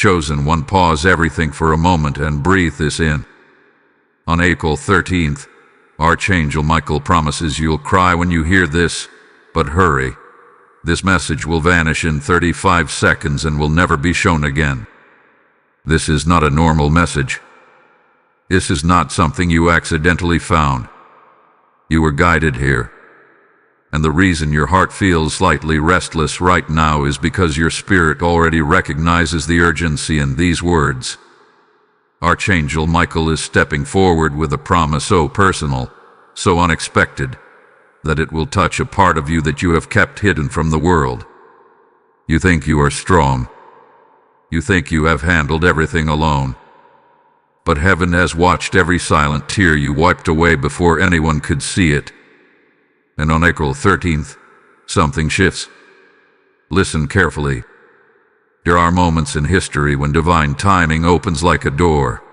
Chosen one, pause everything for a moment and breathe this in. On April 13th, Archangel Michael promises you'll cry when you hear this, but hurry. This message will vanish in 35 seconds and will never be shown again. This is not a normal message. This is not something you accidentally found. You were guided here. And the reason your heart feels slightly restless right now is because your spirit already recognizes the urgency in these words. Archangel Michael is stepping forward with a promise so personal, so unexpected, that it will touch a part of you that you have kept hidden from the world. You think you are strong. You think you have handled everything alone. But heaven has watched every silent tear you wiped away before anyone could see it. And on April 13th, something shifts. Listen carefully. There are moments in history when divine timing opens like a door.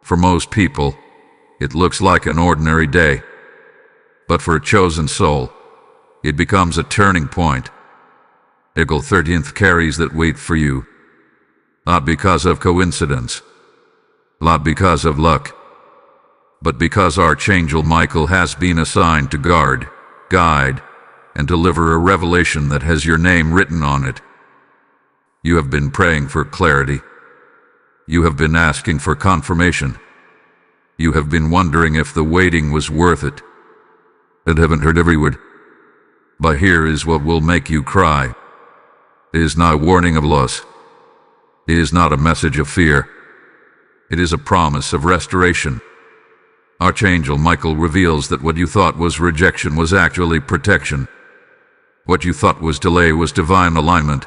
For most people, it looks like an ordinary day. But for a chosen soul, it becomes a turning point. April 13th carries that weight for you. Not because of coincidence. Not because of luck. But because Archangel Michael has been assigned to guard, guide, and deliver a revelation that has your name written on it. You have been praying for clarity. You have been asking for confirmation. You have been wondering if the waiting was worth it. And haven't heard every word. But here is what will make you cry. It is not a warning of loss. It is not a message of fear. It is a promise of restoration. Archangel Michael reveals that what you thought was rejection was actually protection. What you thought was delay was divine alignment.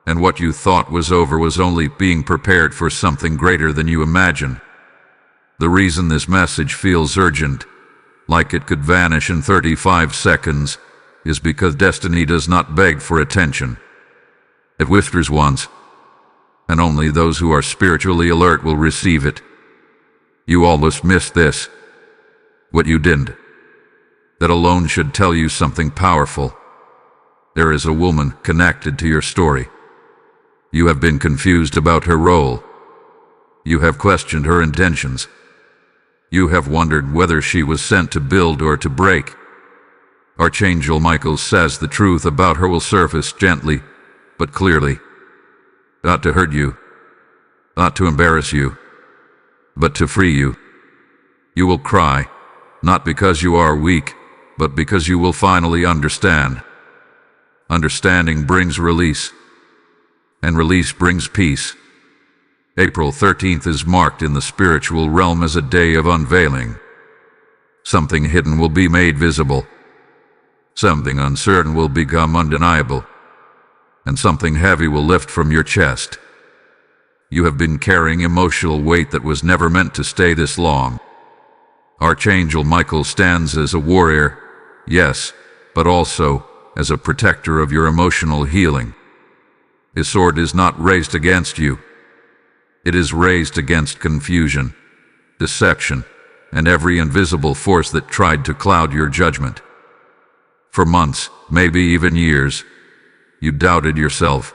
And what you thought was over was only being prepared for something greater than you imagined. The reason this message feels urgent, like it could vanish in 35 seconds, is because destiny does not beg for attention. It whispers once, and only those who are spiritually alert will receive it. You almost missed this. What you didn't. That alone should tell you something powerful. There is a woman connected to your story. You have been confused about her role. You have questioned her intentions. You have wondered whether she was sent to build or to break. Archangel Michael says the truth about her will surface gently, but clearly. Not to hurt you, not to embarrass you, but to free you. You will cry, not because you are weak, but because you will finally understand. Understanding brings release, and release brings peace. April 13th is marked in the spiritual realm as a day of unveiling. Something hidden will be made visible. Something uncertain will become undeniable. And something heavy will lift from your chest. You have been carrying emotional weight that was never meant to stay this long. Archangel Michael stands as a warrior, yes, but also as a protector of your emotional healing. His sword is not raised against you. It is raised against confusion, deception, and every invisible force that tried to cloud your judgment. For months, maybe even years, you doubted yourself.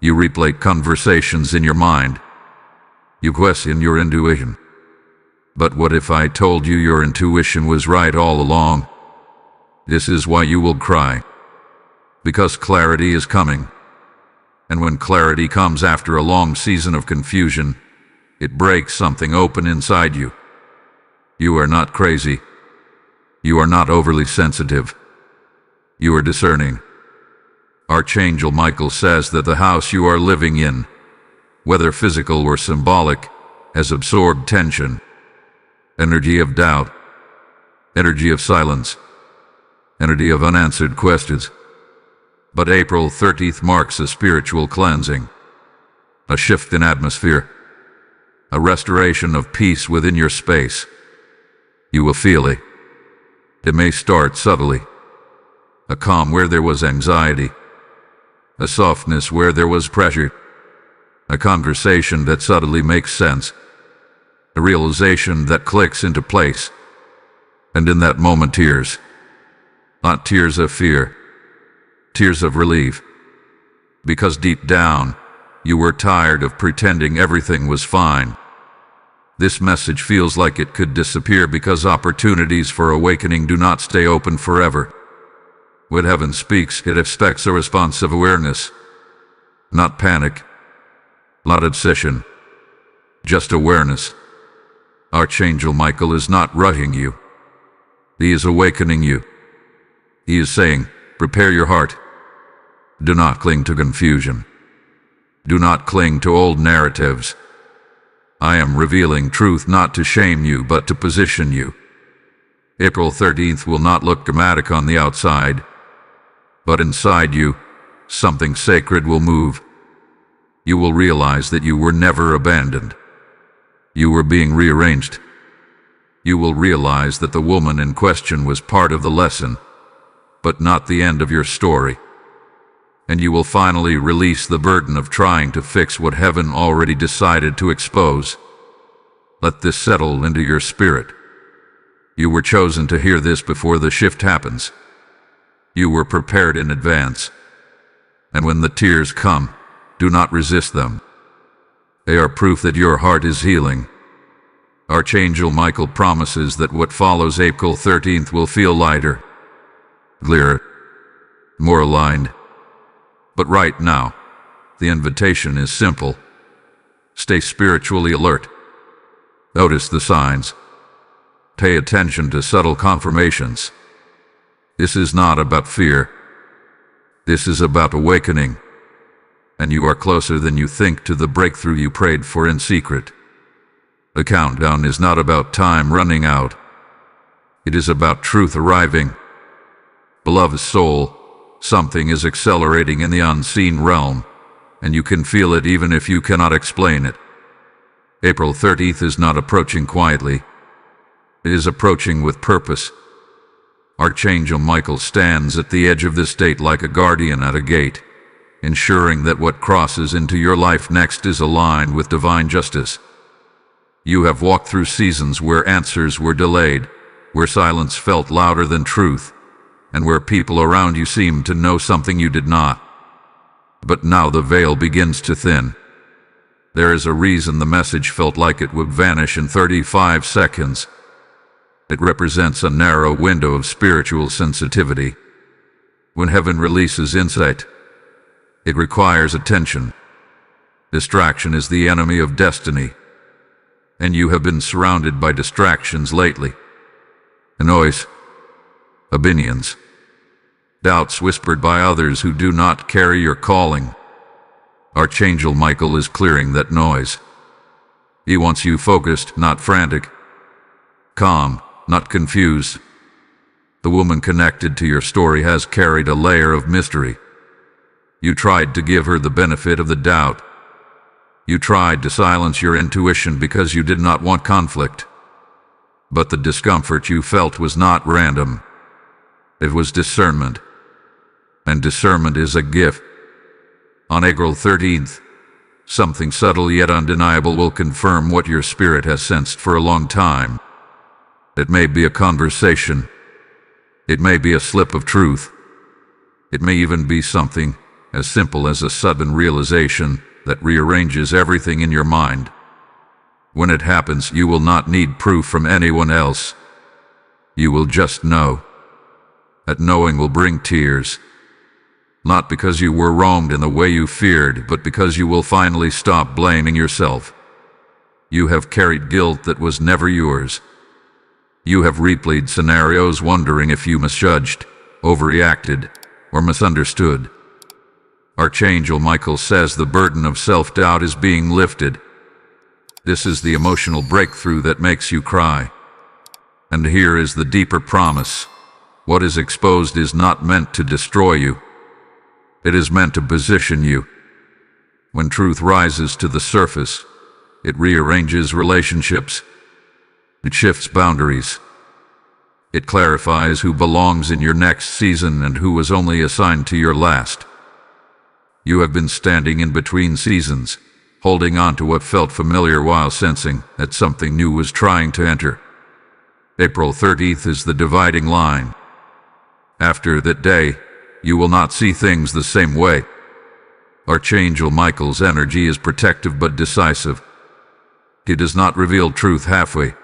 You replayed conversations in your mind. You questioned your intuition. But what if I told you your intuition was right all along? This is why you will cry. Because clarity is coming. And when clarity comes after a long season of confusion, it breaks something open inside you. You are not crazy. You are not overly sensitive. You are discerning. Archangel Michael says that the house you are living in, whether physical or symbolic, has absorbed tension, energy of doubt, energy of silence, energy of unanswered questions. But April 30th marks a spiritual cleansing, a shift in atmosphere, a restoration of peace within your space. You will feel it. It may start subtly. A calm where there was anxiety, a softness where there was pressure, a conversation that subtly makes sense, a realization that clicks into place. And in that moment, tears. Not tears of fear, tears of relief. Because deep down, You were tired of pretending everything was fine. This message feels like it could disappear because opportunities for awakening do not stay open forever. When heaven speaks, it expects a response of awareness, not panic, not obsession, just awareness. Archangel Michael is not rushing you. He is awakening you. He is saying, prepare your heart. Do not cling to confusion. Do not cling to old narratives. I am revealing truth not to shame you, but to position you. April 13th will not look dramatic on the outside, but inside you, something sacred will move. You will realize that you were never abandoned. You were being rearranged. You will realize that the woman in question was part of the lesson, but not the end of your story. And you will finally release the burden of trying to fix what heaven already decided to expose. Let this settle into your spirit. You were chosen to hear this before the shift happens. You were prepared in advance. And when the tears come, do not resist them. They are proof that your heart is healing. Archangel Michael promises that what follows April 13th will feel lighter, clearer, more aligned. But right now, the invitation is simple. Stay spiritually alert. Notice the signs. Pay attention to subtle confirmations. This is not about fear. This is about awakening. And you are closer than you think to the breakthrough you prayed for in secret. The countdown is not about time running out. It is about truth arriving. Beloved soul, something is accelerating in the unseen realm, and you can feel it even if you cannot explain it. April 30th is not approaching quietly. It is approaching with purpose. Archangel Michael stands at the edge of this date like a guardian at a gate, ensuring that what crosses into your life next is aligned with divine justice. You have walked through seasons where answers were delayed, where silence felt louder than truth, and where people around you seemed to know something you did not. But now the veil begins to thin. There is a reason the message felt like it would vanish in 35 seconds. It represents a narrow window of spiritual sensitivity. When heaven releases insight, it requires attention. Distraction is the enemy of destiny, and you have been surrounded by distractions lately. Noise, opinions, doubts whispered by others who do not carry your calling. Archangel Michael is clearing that noise. He wants you focused, not frantic, calm, not confused. The woman connected to your story has carried a layer of mystery. You tried to give her the benefit of the doubt. You tried to silence your intuition because you did not want conflict. But the discomfort you felt was not random. It was discernment. And discernment is a gift. On April 13th, something subtle yet undeniable will confirm what your spirit has sensed for a long time. It may be a conversation. It may be a slip of truth. It may even be something as simple as a sudden realization that rearranges everything in your mind. When it happens, you will not need proof from anyone else. You will just know. That knowing will bring tears. Not because you were wronged in the way you feared, but because you will finally stop blaming yourself. You have carried guilt that was never yours. You have replayed scenarios wondering if you misjudged, overreacted, or misunderstood. Archangel Michael says the burden of self-doubt is being lifted. This is the emotional breakthrough that makes you cry. And here is the deeper promise. What is exposed is not meant to destroy you. It is meant to position you. When truth rises to the surface, it rearranges relationships. It shifts boundaries. It clarifies who belongs in your next season and who was only assigned to your last. You have been standing in between seasons, holding on to what felt familiar while sensing that something new was trying to enter. April 30th is the dividing line. After that day, you will not see things the same way. Archangel Michael's energy is protective but decisive. He does not reveal truth halfway.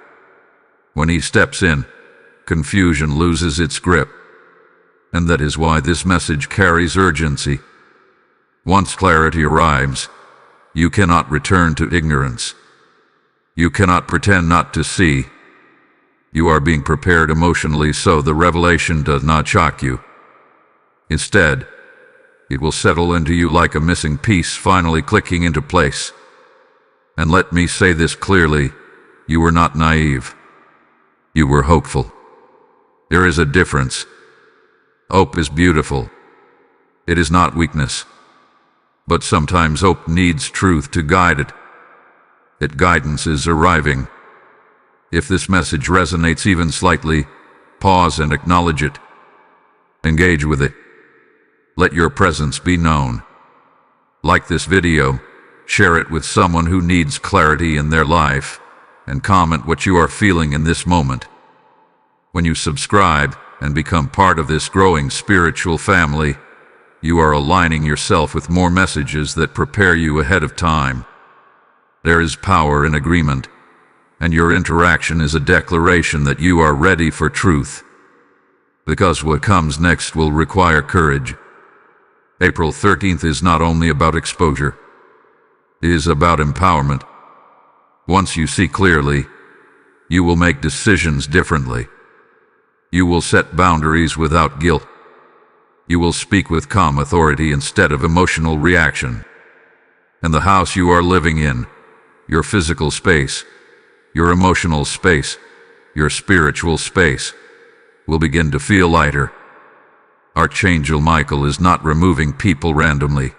When he steps in, confusion loses its grip. And that is why this message carries urgency. Once clarity arrives, you cannot return to ignorance. You cannot pretend not to see. You are being prepared emotionally so the revelation does not shock you. Instead, it will settle into you like a missing piece finally clicking into place. And let me say this clearly, you were not naive. You were hopeful. There is a difference. Hope is beautiful. It is not weakness. But sometimes hope needs truth to guide it. Its guidance is arriving. If this message resonates even slightly, pause and acknowledge it. Engage with it. Let your presence be known. Like this video, share it with someone who needs clarity in their life, and comment what you are feeling in this moment. When you subscribe and become part of this growing spiritual family, you are aligning yourself with more messages that prepare you ahead of time. There is power in agreement, and your interaction is a declaration that you are ready for truth. Because what comes next will require courage. April 13th is not only about exposure, it is about empowerment. Once you see clearly, you will make decisions differently. You will set boundaries without guilt. You will speak with calm authority instead of emotional reaction. And the house you are living in, your physical space, your emotional space, your spiritual space, will begin to feel lighter. Archangel Michael is not removing people randomly.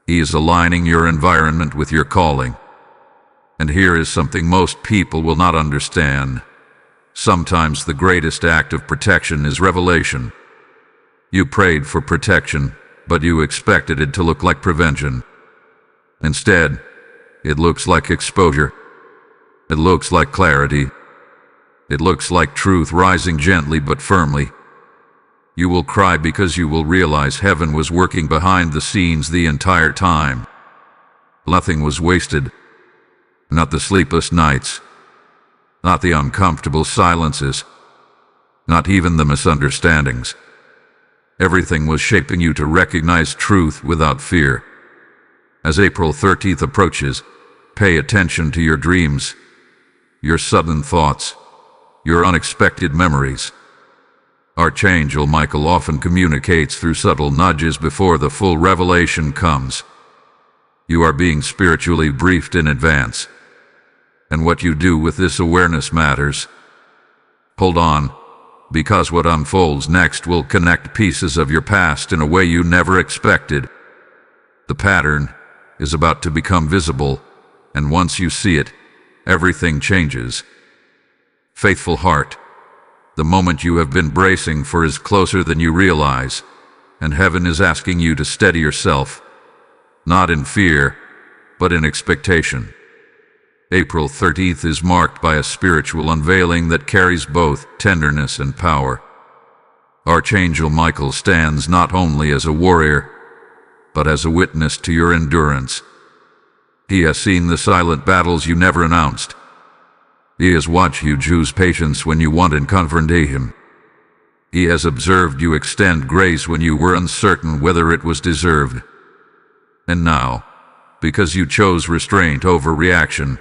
He is aligning your environment with your calling. And here is something most people will not understand. Sometimes the greatest act of protection is revelation. You prayed for protection, but you expected it to look like prevention. Instead, it looks like exposure. It looks like clarity. It looks like truth rising gently but firmly. You will cry because you will realize heaven was working behind the scenes the entire time. Nothing was wasted. Not the sleepless nights. Not the uncomfortable silences. Not even the misunderstandings. Everything was shaping you to recognize truth without fear. As April 13th approaches, pay attention to your dreams, your sudden thoughts, your unexpected memories. Archangel Michael often communicates through subtle nudges before the full revelation comes. You are being spiritually briefed in advance. And what you do with this awareness matters. Hold on, because what unfolds next will connect pieces of your past in a way you never expected. The pattern is about to become visible, and once you see it, everything changes. Faithful heart. The moment you have been bracing for is closer than you realize, and heaven is asking you to steady yourself, not in fear, but in expectation. April 13th is marked by a spiritual unveiling that carries both tenderness and power. Archangel Michael stands not only as a warrior, but as a witness to your endurance. He has seen the silent battles you never announced. He has watched you choose patience when you wanted confrontation. He has observed you extend grace when you were uncertain whether it was deserved. And now, because you chose restraint over reaction,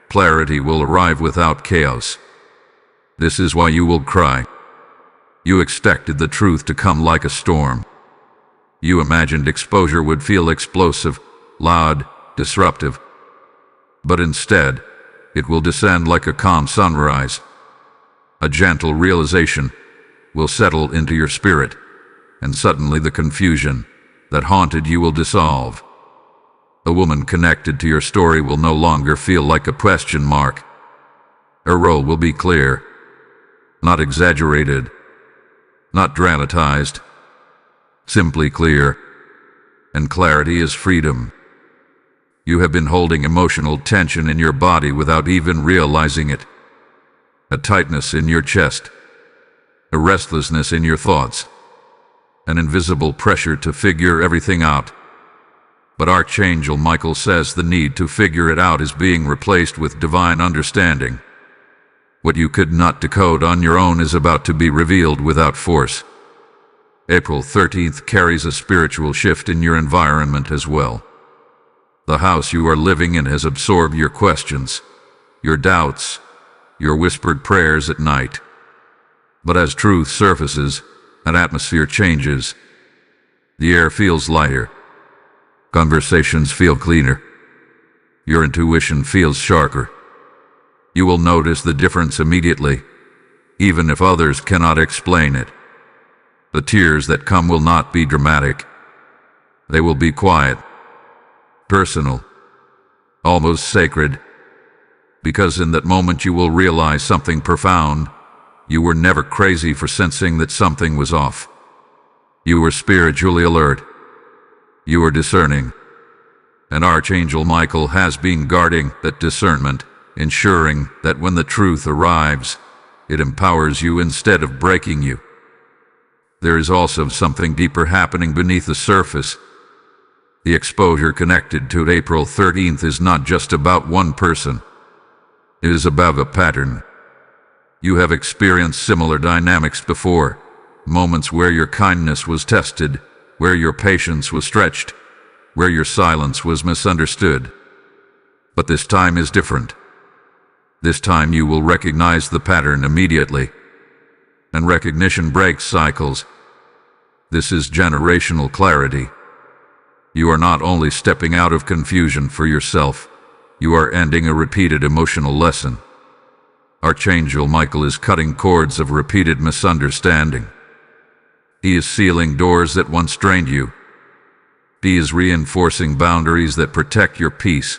clarity will arrive without chaos. This is why you will cry. You expected the truth to come like a storm. You imagined exposure would feel explosive, loud, disruptive. But instead, it will descend like a calm sunrise. A gentle realization will settle into your spirit, and suddenly the confusion that haunted you will dissolve. A woman connected to your story will no longer feel like a question mark. Her role will be clear, not exaggerated, not dramatized, simply clear. And clarity is freedom. You have been holding emotional tension in your body without even realizing it. A tightness in your chest, a restlessness in your thoughts, an invisible pressure to figure everything out. But Archangel Michael says the need to figure it out is being replaced with divine understanding. What you could not decode on your own is about to be revealed without force. April 13th carries a spiritual shift in your environment as well. The house you are living in has absorbed your questions, your doubts, your whispered prayers at night. But as truth surfaces, an atmosphere changes. The air feels lighter. Conversations feel cleaner. Your intuition feels sharper. You will notice the difference immediately, even if others cannot explain it. The tears that come will not be dramatic. They will be quiet, personal, almost sacred, because in that moment you will realize something profound. You were never crazy for sensing that something was off. You were spiritually alert. You were discerning. And Archangel Michael has been guarding that discernment, ensuring that when the truth arrives, it empowers you instead of breaking you. There is also something deeper happening beneath the surface. The exposure connected to April 13th is not just about one person. It is about a pattern. You have experienced similar dynamics before, moments where your kindness was tested, where your patience was stretched, where your silence was misunderstood. But this time is different. This time you will recognize the pattern immediately. And recognition breaks cycles. This is generational clarity. You are not only stepping out of confusion for yourself, you are ending a repeated emotional lesson. Archangel Michael is cutting cords of repeated misunderstanding. He is sealing doors that once drained you. He is reinforcing boundaries that protect your peace.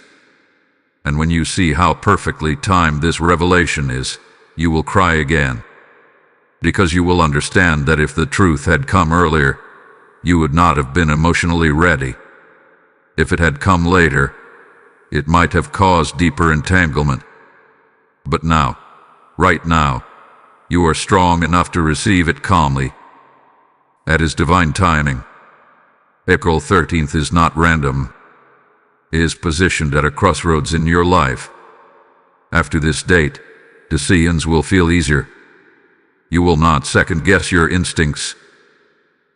And when you see how perfectly timed this revelation is, you will cry again. Because you will understand that if the truth had come earlier, you would not have been emotionally ready. If it had come later, it might have caused deeper entanglement. But now, right now, you are strong enough to receive it calmly. At His divine timing. April 13th is not random. It is positioned at a crossroads in your life. After this date, decisions will feel easier. You will not second-guess your instincts.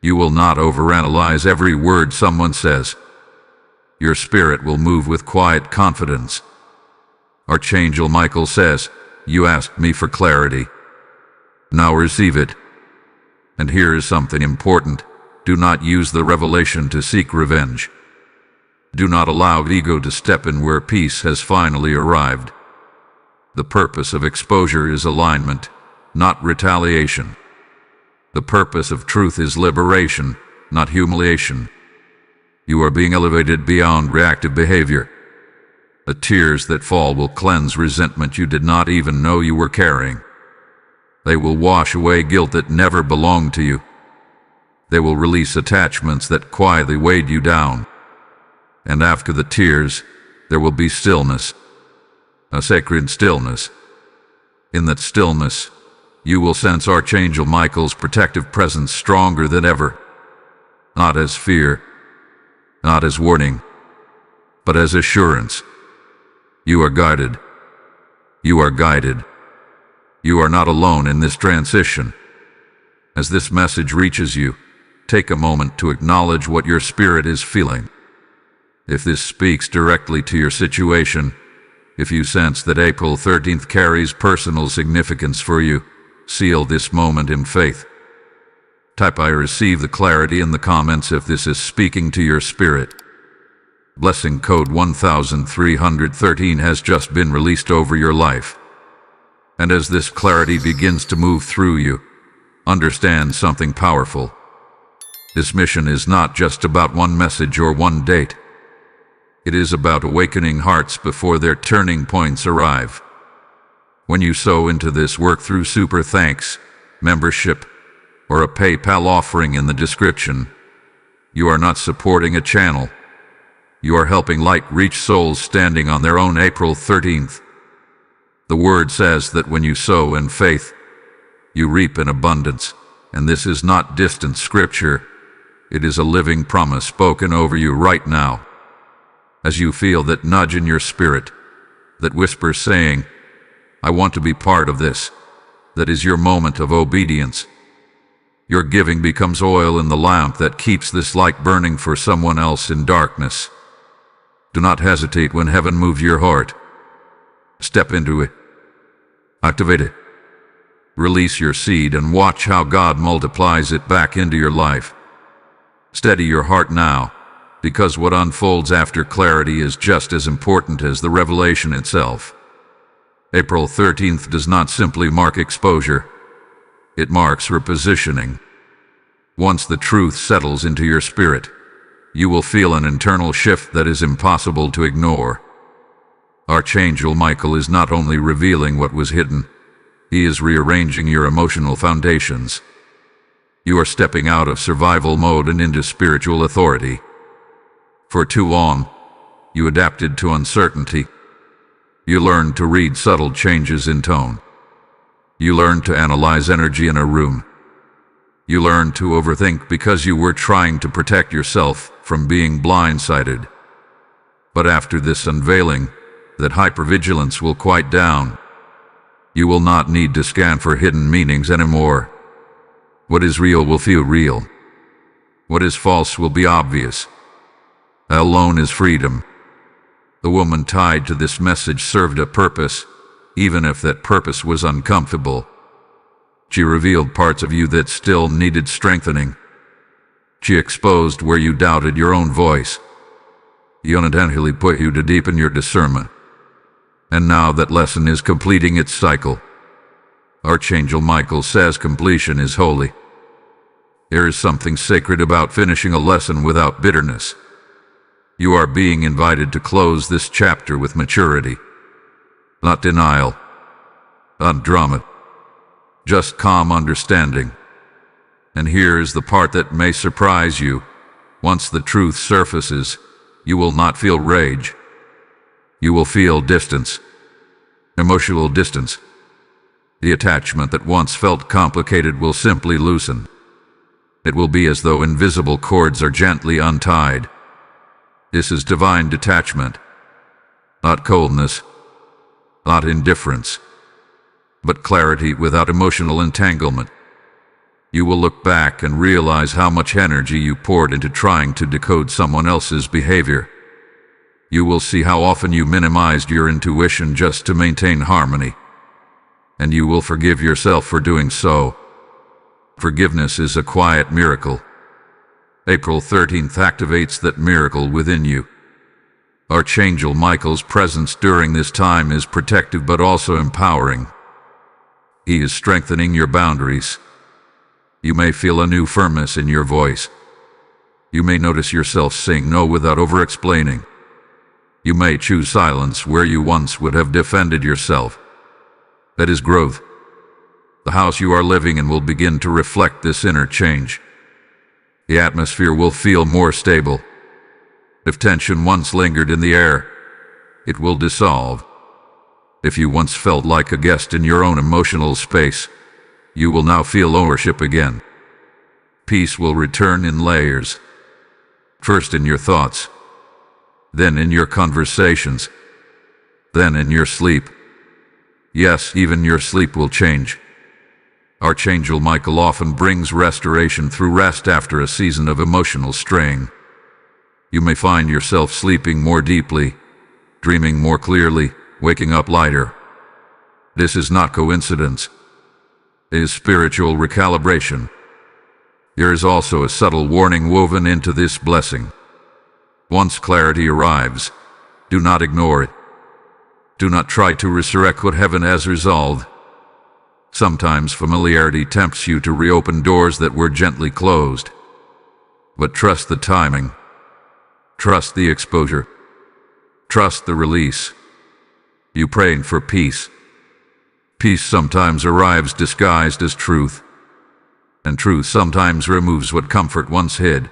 You will not overanalyze every word someone says. Your spirit will move with quiet confidence. Archangel Michael says, "You asked me for clarity. Now receive it." And here is something important. Do not use the revelation to seek revenge. Do not allow ego to step in where peace has finally arrived. The purpose of exposure is alignment, not retaliation. The purpose of truth is liberation, not humiliation. You are being elevated beyond reactive behavior. The tears that fall will cleanse resentment you did not even know you were carrying. They will wash away guilt that never belonged to you. They will release attachments that quietly weighed you down. And after the tears, there will be stillness, a sacred stillness. In that stillness, you will sense Archangel Michael's protective presence stronger than ever. Not as fear, not as warning, but as assurance. You are guided. You are guided. You are not alone in this transition. As this message reaches you, take a moment to acknowledge what your spirit is feeling. If this speaks directly to your situation, if you sense that April 13th carries personal significance for you, seal this moment in faith. Type "I receive the clarity" in the comments if this is speaking to your spirit. Blessing code 1313 has just been released over your life. And as this clarity begins to move through you, understand something powerful. This mission is not just about one message or one date. It is about awakening hearts before their turning points arrive. When you sow into this work through super thanks, membership, or a PayPal offering in the description, you are not supporting a channel. You are helping light reach souls standing on their own April 13th. The word says that when you sow in faith, you reap in abundance, and this is not distant scripture. It is a living promise spoken over you right now. As you feel that nudge in your spirit, that whisper saying, I want to be part of this, that is your moment of obedience. Your giving becomes oil in the lamp that keeps this light burning for someone else in darkness. Do not hesitate when heaven moves your heart. Step into it. Activate it. Release your seed and watch how God multiplies it back into your life. Steady your heart now, because what unfolds after clarity is just as important as the revelation itself. April 13th does not simply mark exposure. It marks repositioning. Once the truth settles into your spirit, you will feel an internal shift that is impossible to ignore. Archangel Michael is not only revealing what was hidden, he is rearranging your emotional foundations. You are stepping out of survival mode and into spiritual authority. For too long, you adapted to uncertainty. You learned to read subtle changes in tone. You learned to analyze energy in a room. You learned to overthink because you were trying to protect yourself from being blindsided. But after this unveiling, that hypervigilance will quiet down. You will not need to scan for hidden meanings anymore. What is real will feel real. What is false will be obvious. Alone is freedom. The woman tied to this message served a purpose, even if that purpose was uncomfortable. She revealed parts of you that still needed strengthening. She exposed where you doubted your own voice. She unintentionally put you to deepen your discernment. And now that lesson is completing its cycle. Archangel Michael says completion is holy. There is something sacred about finishing a lesson without bitterness. You are being invited to close this chapter with maturity. Not denial, not drama, just calm understanding. And here is the part that may surprise you. Once the truth surfaces, you will not feel rage. You will feel distance, emotional distance. The attachment that once felt complicated will simply loosen. It will be as though invisible cords are gently untied. This is divine detachment, not coldness, not indifference, but clarity without emotional entanglement. You will look back and realize how much energy you poured into trying to decode someone else's behavior. You will see how often you minimized your intuition just to maintain harmony. And you will forgive yourself for doing so. Forgiveness is a quiet miracle. April 13th activates that miracle within you. Archangel Michael's presence during this time is protective but also empowering. He is strengthening your boundaries. You may feel a new firmness in your voice. You may notice yourself saying no without over-explaining. You may choose silence where you once would have defended yourself. That is growth. The house you are living in will begin to reflect this inner change. The atmosphere will feel more stable. If tension once lingered in the air, it will dissolve. If you once felt like a guest in your own emotional space, you will now feel ownership again. Peace will return in layers. First in your thoughts, then in your conversations, then in your sleep. Yes, even your sleep will change. Archangel Michael often brings restoration through rest after a season of emotional strain. You may find yourself sleeping more deeply, dreaming more clearly, waking up lighter. This is not coincidence. It is spiritual recalibration. There is also a subtle warning woven into this blessing. Once clarity arrives, do not ignore it. Do not try to resurrect what heaven has resolved. Sometimes familiarity tempts you to reopen doors that were gently closed. But trust the timing. Trust the exposure. Trust the release. You praying for peace. Peace sometimes arrives disguised as truth. And truth sometimes removes what comfort once hid.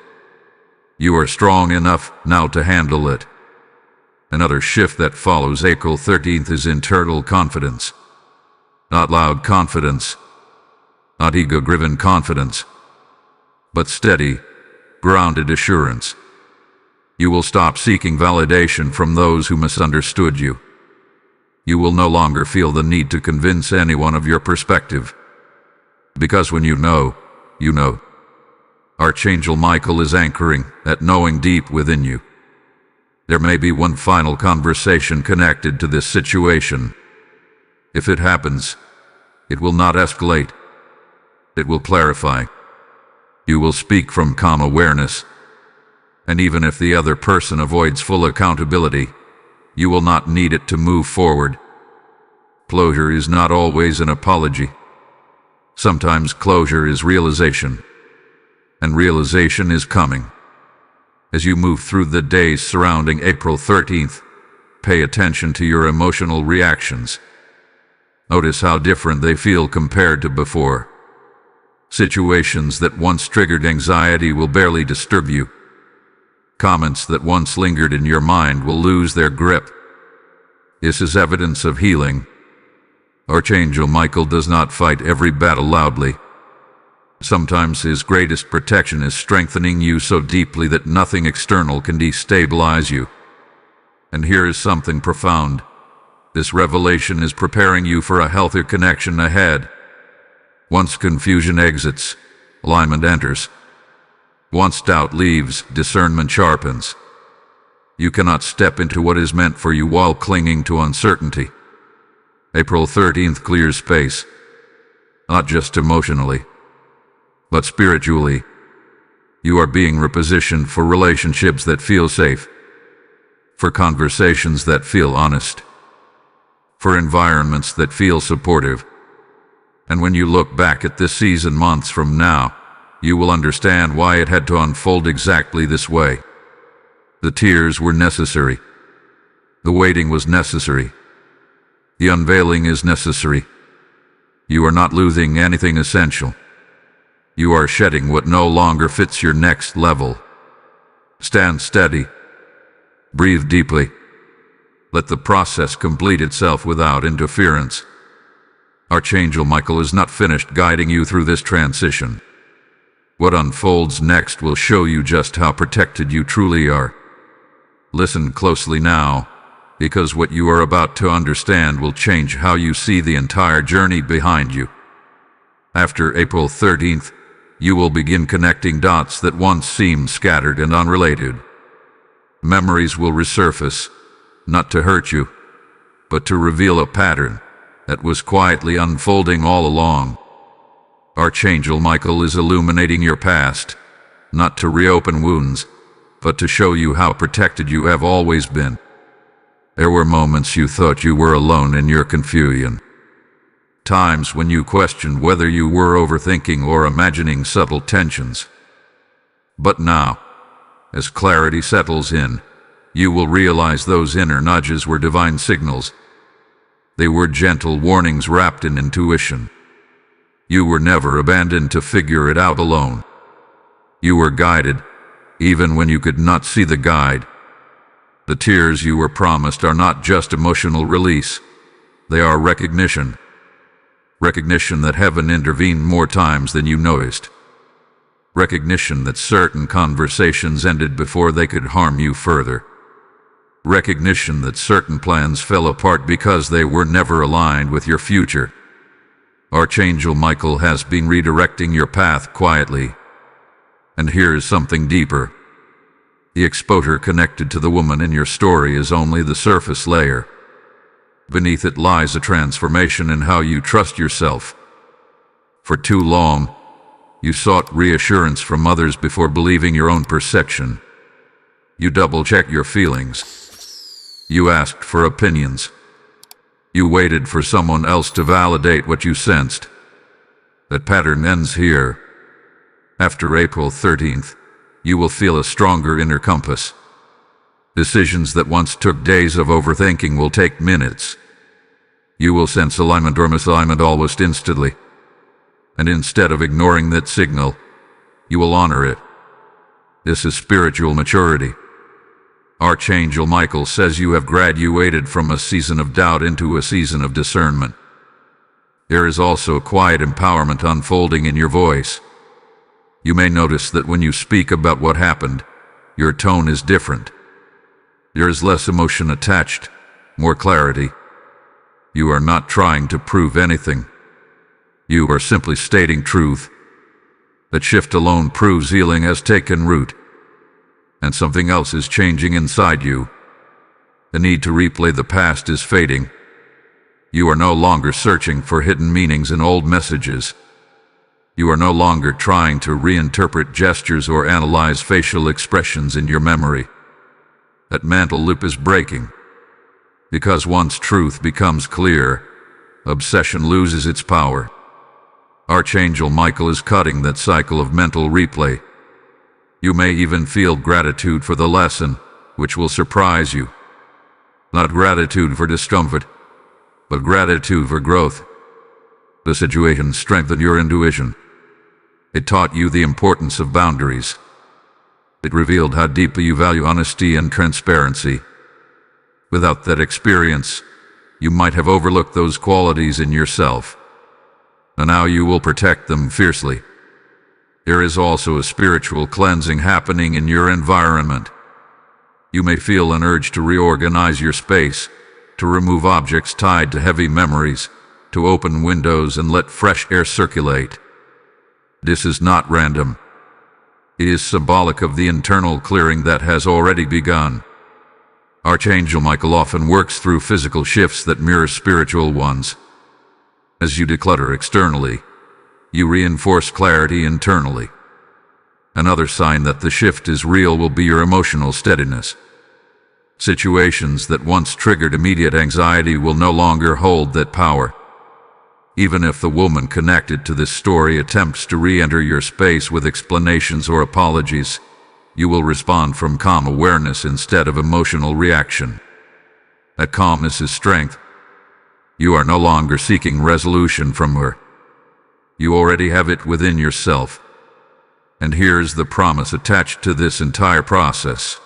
You are strong enough now to handle it. Another shift that follows April 13th is internal confidence. Not loud confidence, not ego-driven confidence, but steady, grounded assurance. You will stop seeking validation from those who misunderstood you. You will no longer feel the need to convince anyone of your perspective. Because when you know, you know. Archangel Michael is anchoring that knowing deep within you. There may be one final conversation connected to this situation. If it happens, it will not escalate. It will clarify. You will speak from calm awareness. And even if the other person avoids full accountability, you will not need it to move forward. Closure is not always an apology. Sometimes closure is realization. And realization is coming. As you move through the days surrounding April 13th, pay attention to your emotional reactions. Notice how different they feel compared to before. Situations that once triggered anxiety will barely disturb you. Comments that once lingered in your mind will lose their grip. This is evidence of healing. Archangel Michael does not fight every battle loudly. Sometimes his greatest protection is strengthening you so deeply that nothing external can destabilize you. And here is something profound. This revelation is preparing you for a healthier connection ahead. Once confusion exits, alignment enters. Once doubt leaves, discernment sharpens. You cannot step into what is meant for you while clinging to uncertainty. April 13th clears space, not just emotionally, but spiritually. You are being repositioned for relationships that feel safe, for conversations that feel honest, for environments that feel supportive. And when you look back at this season months from now, you will understand why it had to unfold exactly this way. The tears were necessary. The waiting was necessary. The unveiling is necessary. You are not losing anything essential. You are shedding what no longer fits your next level. Stand steady. Breathe deeply. Let the process complete itself without interference. Archangel Michael is not finished guiding you through this transition. What unfolds next will show you just how protected you truly are. Listen closely now, because what you are about to understand will change how you see the entire journey behind you. After April 13th, you will begin connecting dots that once seemed scattered and unrelated. Memories will resurface, not to hurt you, but to reveal a pattern that was quietly unfolding all along. Archangel Michael is illuminating your past, not to reopen wounds, but to show you how protected you have always been. There were moments you thought you were alone in your confusion. Times when you questioned whether you were overthinking or imagining subtle tensions. But now, as clarity settles in, you will realize those inner nudges were divine signals. They were gentle warnings wrapped in intuition. You were never abandoned to figure it out alone. You were guided, even when you could not see the guide. The tears you were promised are not just emotional release. They are recognition. Recognition that heaven intervened more times than you noticed. Recognition that certain conversations ended before they could harm you further. Recognition that certain plans fell apart because they were never aligned with your future. Archangel Michael has been redirecting your path quietly. And here is something deeper. The exposure connected to the woman in your story is only the surface layer. Beneath it lies a transformation in how you trust yourself. For too long, you sought reassurance from others before believing your own perception. You double-checked your feelings. You asked for opinions. You waited for someone else to validate what you sensed. That pattern ends here. After April 13th, you will feel a stronger inner compass. Decisions that once took days of overthinking will take minutes. You will sense alignment or misalignment almost instantly. And instead of ignoring that signal, you will honor it. This is spiritual maturity. Archangel Michael says you have graduated from a season of doubt into a season of discernment. There is also quiet empowerment unfolding in your voice. You may notice that when you speak about what happened, Your tone is different. There is less emotion attached, more clarity. You are not trying to prove anything. You are simply stating truth. That shift alone proves healing has taken root, and something else is changing inside you. The need to replay the past is fading. You are no longer searching for hidden meanings in old messages. You are no longer trying to reinterpret gestures or analyze facial expressions in your memory. That mental loop is breaking. Because once truth becomes clear, obsession loses its power. Archangel Michael is cutting that cycle of mental replay. You may even feel gratitude for the lesson, which will surprise you. Not gratitude for discomfort, but gratitude for growth. The situation strengthened your intuition. It taught you the importance of boundaries. It revealed how deeply you value honesty and transparency. Without that experience, you might have overlooked those qualities in yourself. And now you will protect them fiercely. There is also a spiritual cleansing happening in your environment. You may feel an urge to reorganize your space, to remove objects tied to heavy memories, to open windows and let fresh air circulate. This is not random. It is symbolic of the internal clearing that has already begun. Archangel Michael often works through physical shifts that mirror spiritual ones. As you declutter externally, you reinforce clarity internally. Another sign that the shift is real will be your emotional steadiness. Situations that once triggered immediate anxiety will no longer hold that power. Even if the woman connected to this story attempts to re-enter your space with explanations or apologies, you will respond from calm awareness instead of emotional reaction. That calmness is strength. You are no longer seeking resolution from her. You already have it within yourself. And here's the promise attached to this entire process.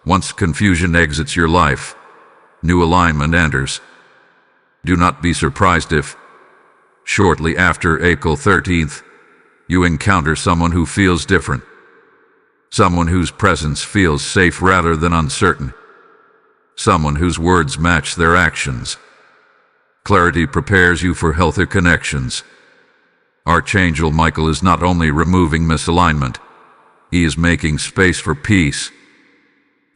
Once confusion exits your life, new alignment enters. Do not be surprised if, shortly after April 13th, you encounter someone who feels different. Someone whose presence feels safe rather than uncertain. Someone whose words match their actions. Clarity prepares you for healthier connections. Archangel Michael is not only removing misalignment, he is making space for peace.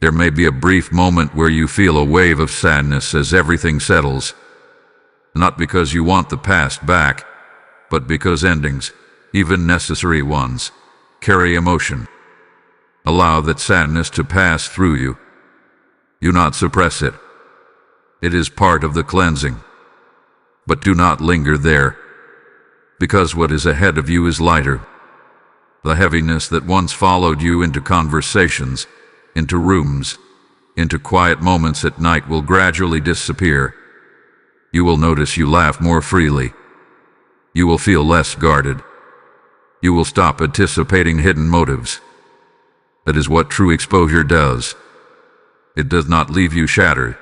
There may be a brief moment where you feel a wave of sadness as everything settles. Not because you want the past back, but because endings, even necessary ones, carry emotion. Allow that sadness to pass through you. Do not suppress it. It is part of the cleansing. But do not linger there, because what is ahead of you is lighter. The heaviness that once followed you into conversations, into rooms, into quiet moments at night will gradually disappear. You will notice you laugh more freely. You will feel less guarded. You will stop anticipating hidden motives. That is what true exposure does. It does not leave you shattered.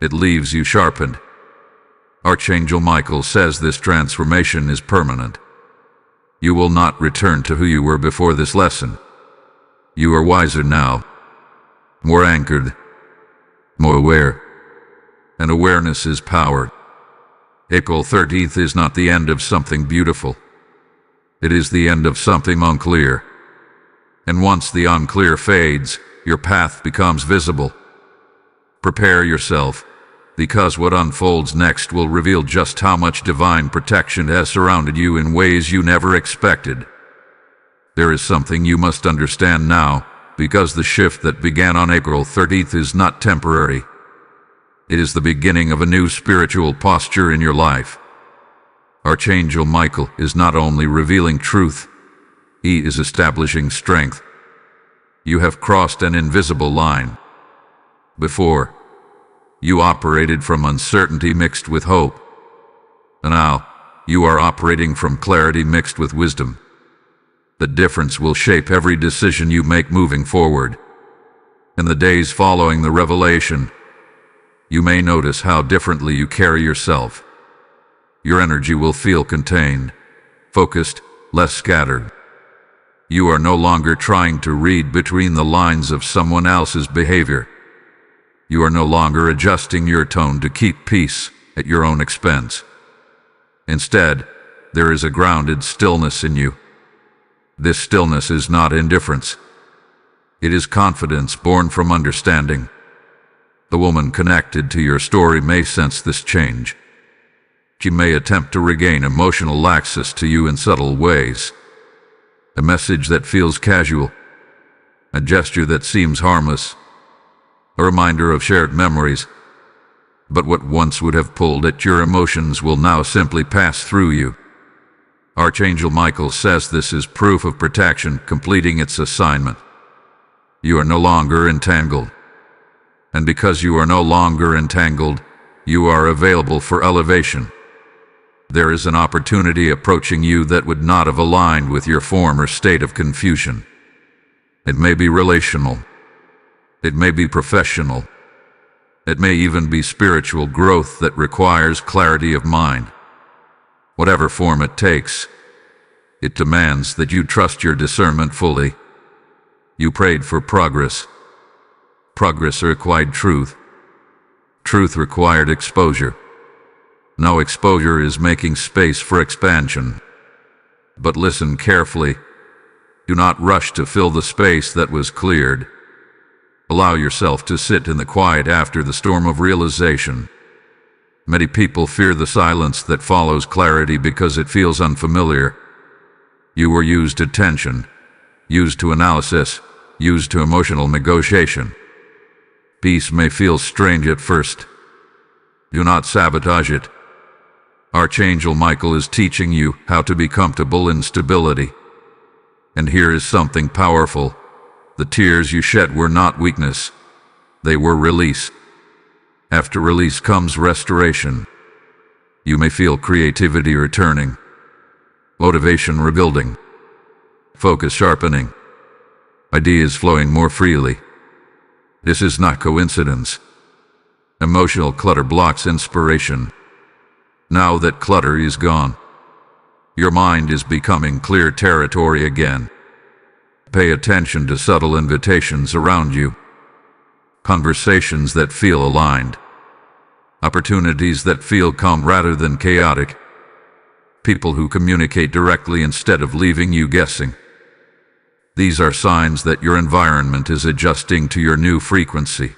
It leaves you sharpened. Archangel Michael says this transformation is permanent. You will not return to who you were before this lesson. You are wiser now, more anchored, more aware. And awareness is power. April 13th is not the end of something beautiful. It is the end of something unclear. And once the unclear fades, your path becomes visible. Prepare yourself, because what unfolds next will reveal just how much divine protection has surrounded you in ways you never expected. There is something you must understand now, because the shift that began on April 13th is not temporary. It is the beginning of a new spiritual posture in your life. Archangel Michael is not only revealing truth, he is establishing strength. You have crossed an invisible line. Before, you operated from uncertainty mixed with hope. And now, you are operating from clarity mixed with wisdom. The difference will shape every decision you make moving forward. In the days following the revelation, you may notice how differently you carry yourself. Your energy will feel contained, focused, less scattered. You are no longer trying to read between the lines of someone else's behavior. You are no longer adjusting your tone to keep peace at your own expense. Instead, there is a grounded stillness in you. This stillness is not indifference. It is confidence born from understanding. The woman connected to your story may sense this change. She may attempt to regain emotional access to you in subtle ways. A message that feels casual, a gesture that seems harmless, a reminder of shared memories. But what once would have pulled at your emotions will now simply pass through you. Archangel Michael says this is proof of protection completing its assignment. You are no longer entangled. And because you are no longer entangled, you are available for elevation. There is an opportunity approaching you that would not have aligned with your former state of confusion. It may be relational. It may be professional. It may even be spiritual growth that requires clarity of mind. Whatever form it takes, it demands that you trust your discernment fully. You prayed for progress. Progress required truth. Truth required exposure. No exposure is making space for expansion. But listen carefully. Do not rush to fill the space that was cleared. Allow yourself to sit in the quiet after the storm of realization. Many people fear the silence that follows clarity because it feels unfamiliar. You were used to tension, used to analysis, used to emotional negotiation. Peace may feel strange at first. Do not sabotage it. Archangel Michael is teaching you how to be comfortable in stability. And here is something powerful. The tears you shed were not weakness. They were release. After release comes restoration. You may feel creativity returning, motivation rebuilding, focus sharpening, ideas flowing more freely. This is not coincidence. Emotional clutter blocks inspiration. Now that clutter is gone, your mind is becoming clear territory again. Pay attention to subtle invitations around you. Conversations that feel aligned. Opportunities that feel calm rather than chaotic. People who communicate directly instead of leaving you guessing. These are signs that your environment is adjusting to your new frequency.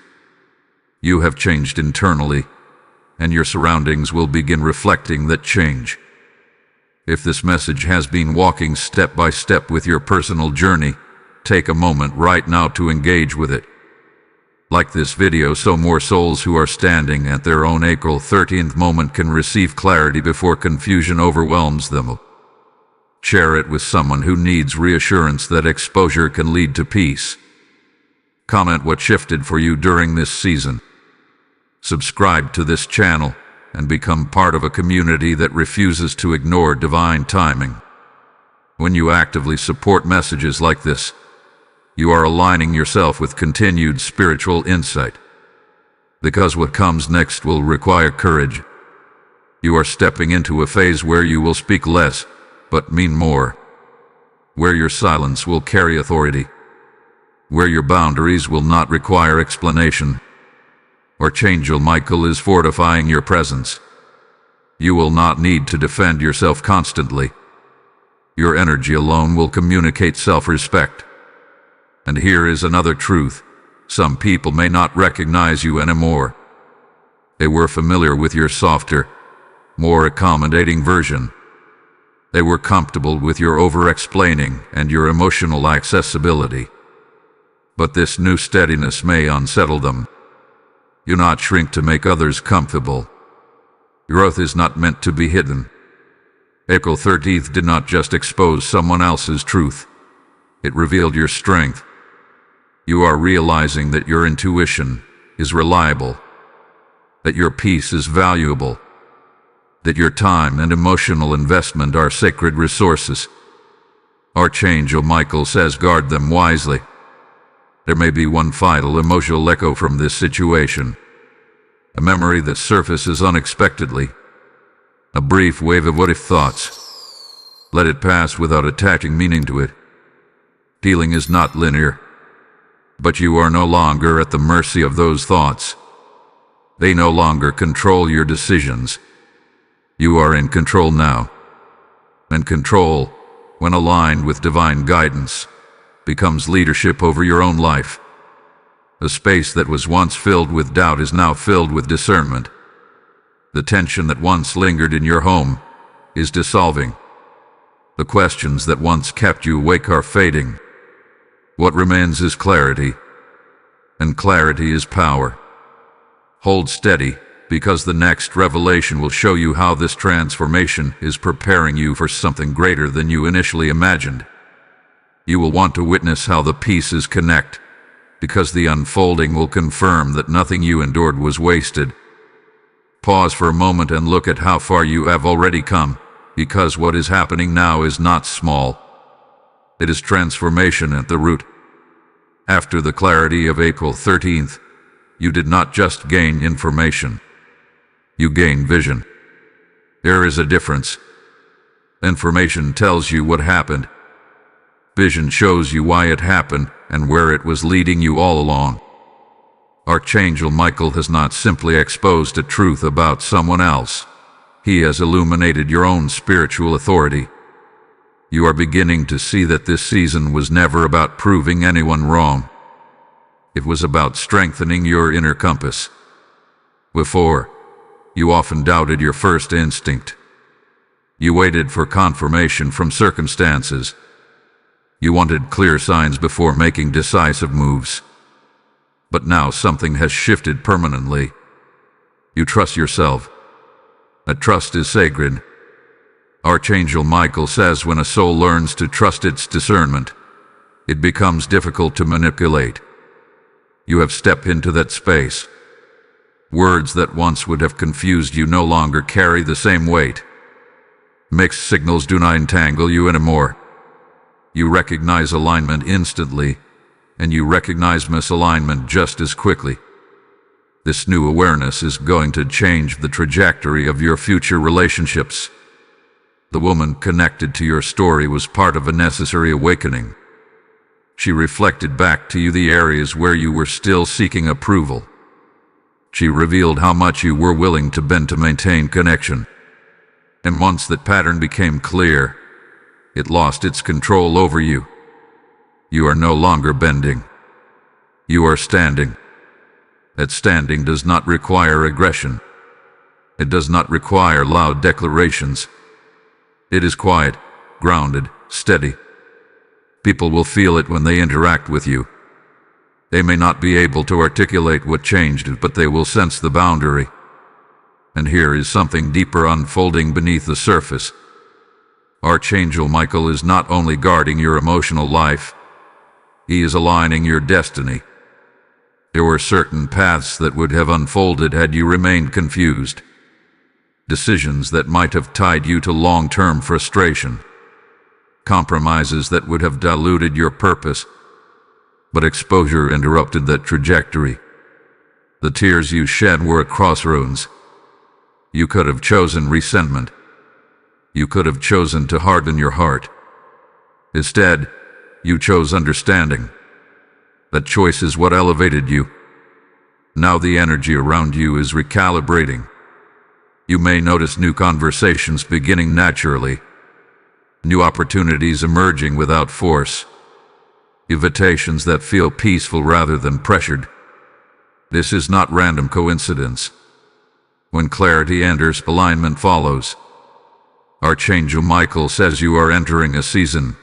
You have changed internally, and your surroundings will begin reflecting that change. If this message has been walking step by step with your personal journey, take a moment right now to engage with it. Like this video so more souls who are standing at their own April 13th moment can receive clarity before confusion overwhelms them. Share it with someone who needs reassurance that exposure can lead to peace. Comment what shifted for you during this season. Subscribe to this channel and become part of a community that refuses to ignore divine timing. When you actively support messages like this, you are aligning yourself with continued spiritual insight. Because what comes next will require courage. You are stepping into a phase where you will speak less, but mean more. Where your silence will carry authority. Where your boundaries will not require explanation. Archangel Michael is fortifying your presence. You will not need to defend yourself constantly. Your energy alone will communicate self-respect. And here is another truth. Some people may not recognize you anymore. They were familiar with your softer, more accommodating version. They were comfortable with your over-explaining and your emotional accessibility. But this new steadiness may unsettle them. Do not shrink to make others comfortable. Growth is not meant to be hidden. April 13th did not just expose someone else's truth. It revealed your strength. You are realizing that your intuition is reliable, that your peace is valuable, that your time and emotional investment are sacred resources. Archangel Michael says guard them wisely. There may be one vital emotional echo from this situation, a memory that surfaces unexpectedly, a brief wave of what-if thoughts. Let it pass without attaching meaning to it. Healing is not linear, but you are no longer at the mercy of those thoughts. They no longer control your decisions. You are in control now. And control, when aligned with divine guidance, becomes leadership over your own life. A space that was once filled with doubt is now filled with discernment. The tension that once lingered in your home is dissolving. The questions that once kept you awake are fading. What remains is clarity, and clarity is power. Hold steady, because the next revelation will show you how this transformation is preparing you for something greater than you initially imagined. You will want to witness how the pieces connect, because the unfolding will confirm that nothing you endured was wasted. Pause for a moment and look at how far you have already come, because what is happening now is not small. It is transformation at the root. After the clarity of April 13th, you did not just gain information. You gained vision. There is a difference. Information tells you what happened. Vision shows you why it happened and where it was leading you all along. Archangel Michael has not simply exposed a truth about someone else. He has illuminated your own spiritual authority. You are beginning to see that this season was never about proving anyone wrong. It was about strengthening your inner compass. Before, you often doubted your first instinct. You waited for confirmation from circumstances. You wanted clear signs before making decisive moves. But now something has shifted permanently. You trust yourself. That trust is sacred. Archangel Michael says when a soul learns to trust its discernment, it becomes difficult to manipulate. You have stepped into that space. Words that once would have confused you no longer carry the same weight. Mixed signals do not entangle you anymore. You recognize alignment instantly, and you recognize misalignment just as quickly. This new awareness is going to change the trajectory of your future relationships. The woman connected to your story was part of a necessary awakening. She reflected back to you the areas where you were still seeking approval. She revealed how much you were willing to bend to maintain connection. And once that pattern became clear, it lost its control over you. You are no longer bending. You are standing. That standing does not require aggression. It does not require loud declarations. It is quiet, grounded, steady. People will feel it when they interact with you. They may not be able to articulate what changed, but they will sense the boundary. And here is something deeper unfolding beneath the surface. Archangel Michael is not only guarding your emotional life, he is aligning your destiny. There were certain paths that would have unfolded had you remained confused. Decisions that might have tied you to long-term frustration. Compromises that would have diluted your purpose. But exposure interrupted that trajectory. The tears you shed were at crossroads. You could have chosen resentment. You could have chosen to harden your heart. Instead, you chose understanding. That choice is what elevated you. Now the energy around you is recalibrating. You may notice new conversations beginning naturally. New opportunities emerging without force. Invitations that feel peaceful rather than pressured. This is not random coincidence. When clarity enters, alignment follows. Archangel Michael says you are entering a season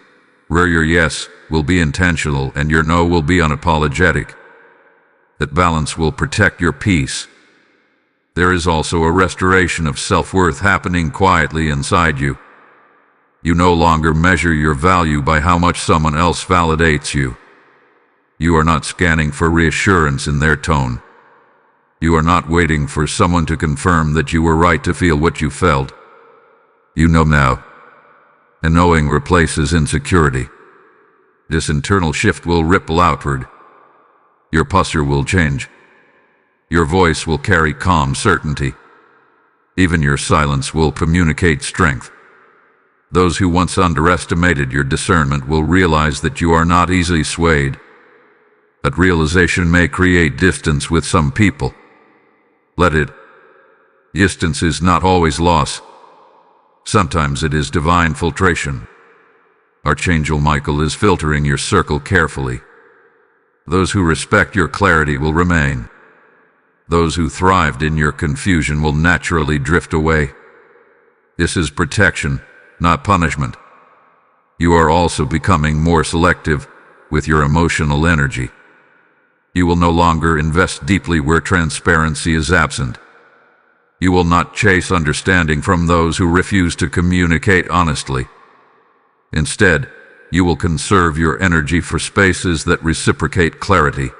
where your yes will be intentional and your no will be unapologetic. That balance will protect your peace. There is also a restoration of self-worth happening quietly inside you. You no longer measure your value by how much someone else validates you. You are not scanning for reassurance in their tone. You are not waiting for someone to confirm that you were right to feel what you felt. You know now. And knowing replaces insecurity. This internal shift will ripple outward. Your posture will change. Your voice will carry calm certainty. Even your silence will communicate strength. Those who once underestimated your discernment will realize that you are not easily swayed. That realization may create distance with some people. Let it. Distance is not always loss. Sometimes it is divine filtration. Archangel Michael is filtering your circle carefully. Those who respect your clarity will remain. Those who thrived in your confusion will naturally drift away. This is protection, not punishment. You are also becoming more selective with your emotional energy. You will no longer invest deeply where transparency is absent. You will not chase understanding from those who refuse to communicate honestly. Instead, you will conserve your energy for spaces that reciprocate clarity.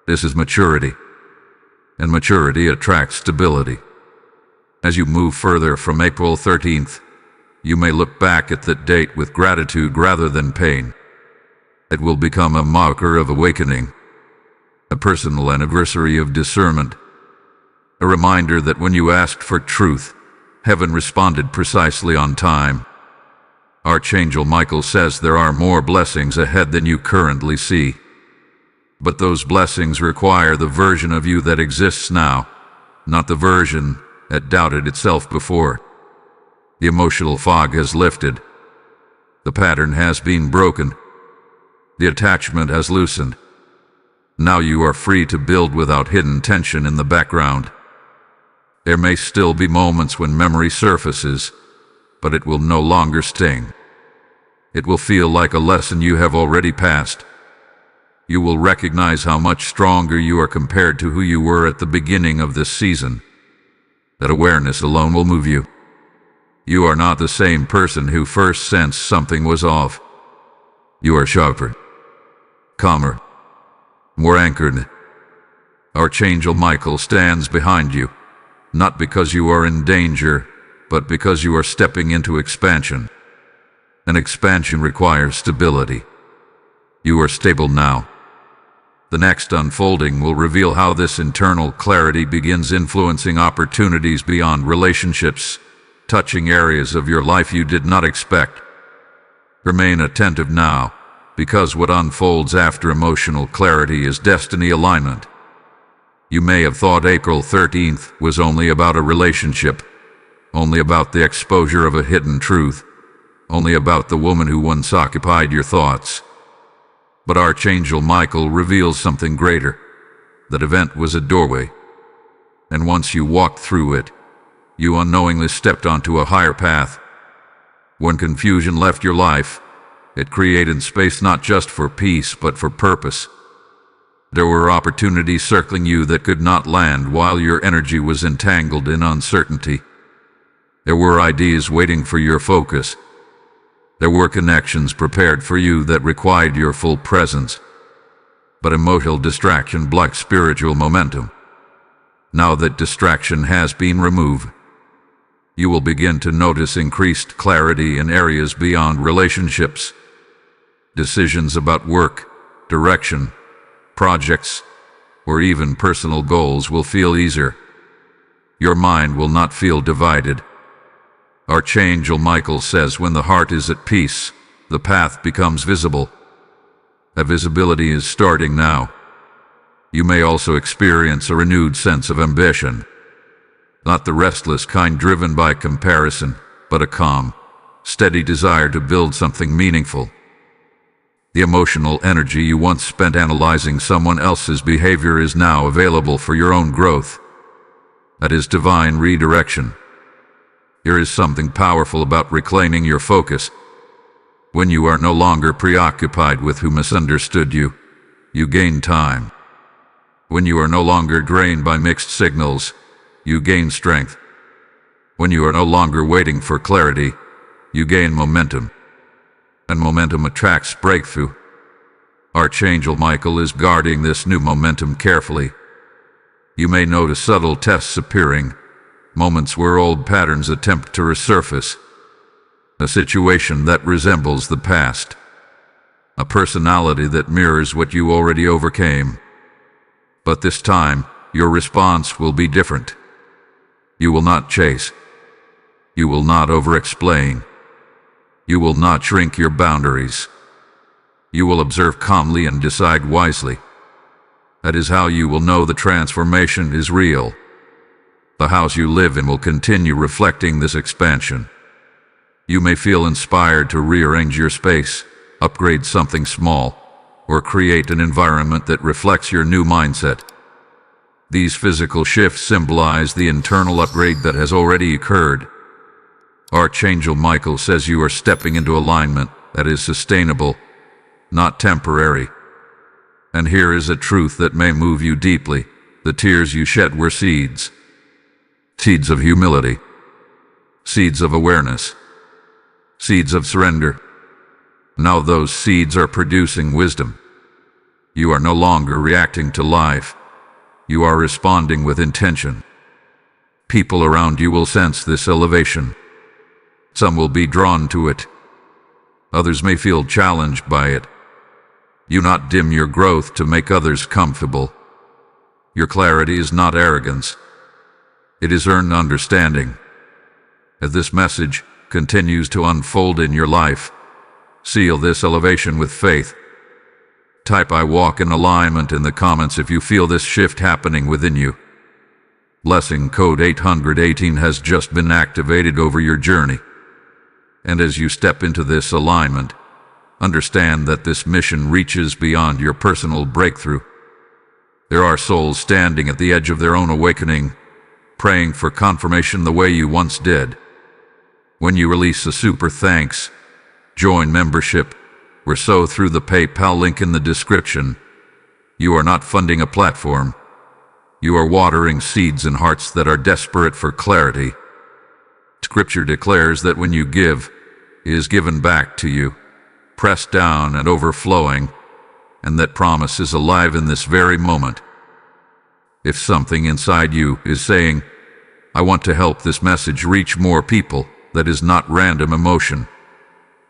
This is maturity, and maturity attracts stability. As you move further from April 13th, you may look back at that date with gratitude rather than pain. It will become a marker of awakening, a personal anniversary of discernment, a reminder that when you asked for truth, heaven responded precisely on time. Archangel Michael says there are more blessings ahead than you currently see. But those blessings require the version of you that exists now, not the version that doubted itself before. The emotional fog has lifted. The pattern has been broken. The attachment has loosened. Now you are free to build without hidden tension in the background. There may still be moments when memory surfaces, but it will no longer sting. It will feel like a lesson you have already passed. You will recognize how much stronger you are compared to who you were at the beginning of this season. That awareness alone will move you. You are not the same person who first sensed something was off. You are sharper, calmer, more anchored. Archangel Michael stands behind you, not because you are in danger, but because you are stepping into expansion. And expansion requires stability. You are stable now. The next unfolding will reveal how this internal clarity begins influencing opportunities beyond relationships, touching areas of your life you did not expect. Remain attentive now, because what unfolds after emotional clarity is destiny alignment. You may have thought April 13th was only about a relationship, only about the exposure of a hidden truth, only about the woman who once occupied your thoughts. But Archangel Michael reveals something greater. That event was a doorway, and once you walked through it, you unknowingly stepped onto a higher path. When confusion left your life, it created space not just for peace but for purpose. There were opportunities circling you that could not land while your energy was entangled in uncertainty. There were ideas waiting for your focus. There were connections prepared for you that required your full presence. But emotional distraction blocked spiritual momentum. Now that distraction has been removed, you will begin to notice increased clarity in areas beyond relationships. Decisions about work, direction, projects, or even personal goals will feel easier. Your mind will not feel divided. Archangel Michael says when the heart is at peace, the path becomes visible. That visibility is starting now. You may also experience a renewed sense of ambition. Not the restless kind driven by comparison, but a calm, steady desire to build something meaningful. The emotional energy you once spent analyzing someone else's behavior is now available for your own growth. That is divine redirection. There is something powerful about reclaiming your focus. When you are no longer preoccupied with who misunderstood you, you gain time. When you are no longer drained by mixed signals, you gain strength. When you are no longer waiting for clarity, you gain momentum. And momentum attracts breakthrough. Archangel Michael is guarding this new momentum carefully. You may notice subtle tests appearing, moments where old patterns attempt to resurface. A situation that resembles the past. A personality that mirrors what you already overcame. But this time, your response will be different. You will not chase. You will not over-explain. You will not shrink your boundaries. You will observe calmly and decide wisely. That is how you will know the transformation is real. The house you live in will continue reflecting this expansion. You may feel inspired to rearrange your space, upgrade something small, or create an environment that reflects your new mindset. These physical shifts symbolize the internal upgrade that has already occurred. Archangel Michael says you are stepping into alignment that is sustainable, not temporary. And here is a truth that may move you deeply. The tears you shed were seeds. Seeds of humility. Seeds of awareness. Seeds of surrender. Now those seeds are producing wisdom. You are no longer reacting to life. You are responding with intention. People around you will sense this elevation. Some will be drawn to it. Others may feel challenged by it. You not dim your growth to make others comfortable. Your clarity is not arrogance. It is earned understanding. As this message continues to unfold in your life, seal this elevation with faith. Type "I walk in alignment" in the comments if you feel this shift happening within you. Blessing code 818 has just been activated over your journey. And as you step into this alignment, understand that this mission reaches beyond your personal breakthrough. There are souls standing at the edge of their own awakening, praying for confirmation the way you once did. When you release a super thanks, join membership, or sow through the PayPal link in the description, you are not funding a platform. You are watering seeds in hearts that are desperate for clarity. Scripture declares that when you give, it is given back to you, pressed down and overflowing, and that promise is alive in this very moment. If something inside you is saying, "I want to help this message reach more people," that is not random emotion.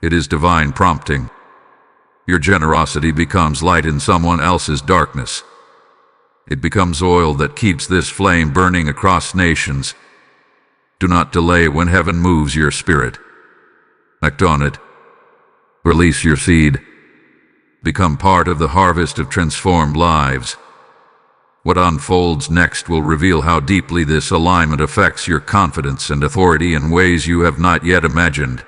It is divine prompting. Your generosity becomes light in someone else's darkness. It becomes oil that keeps this flame burning across nations. Do not delay when heaven moves your spirit. Act on it. Release your seed. Become part of the harvest of transformed lives. What unfolds next will reveal how deeply this alignment affects your confidence and authority in ways you have not yet imagined.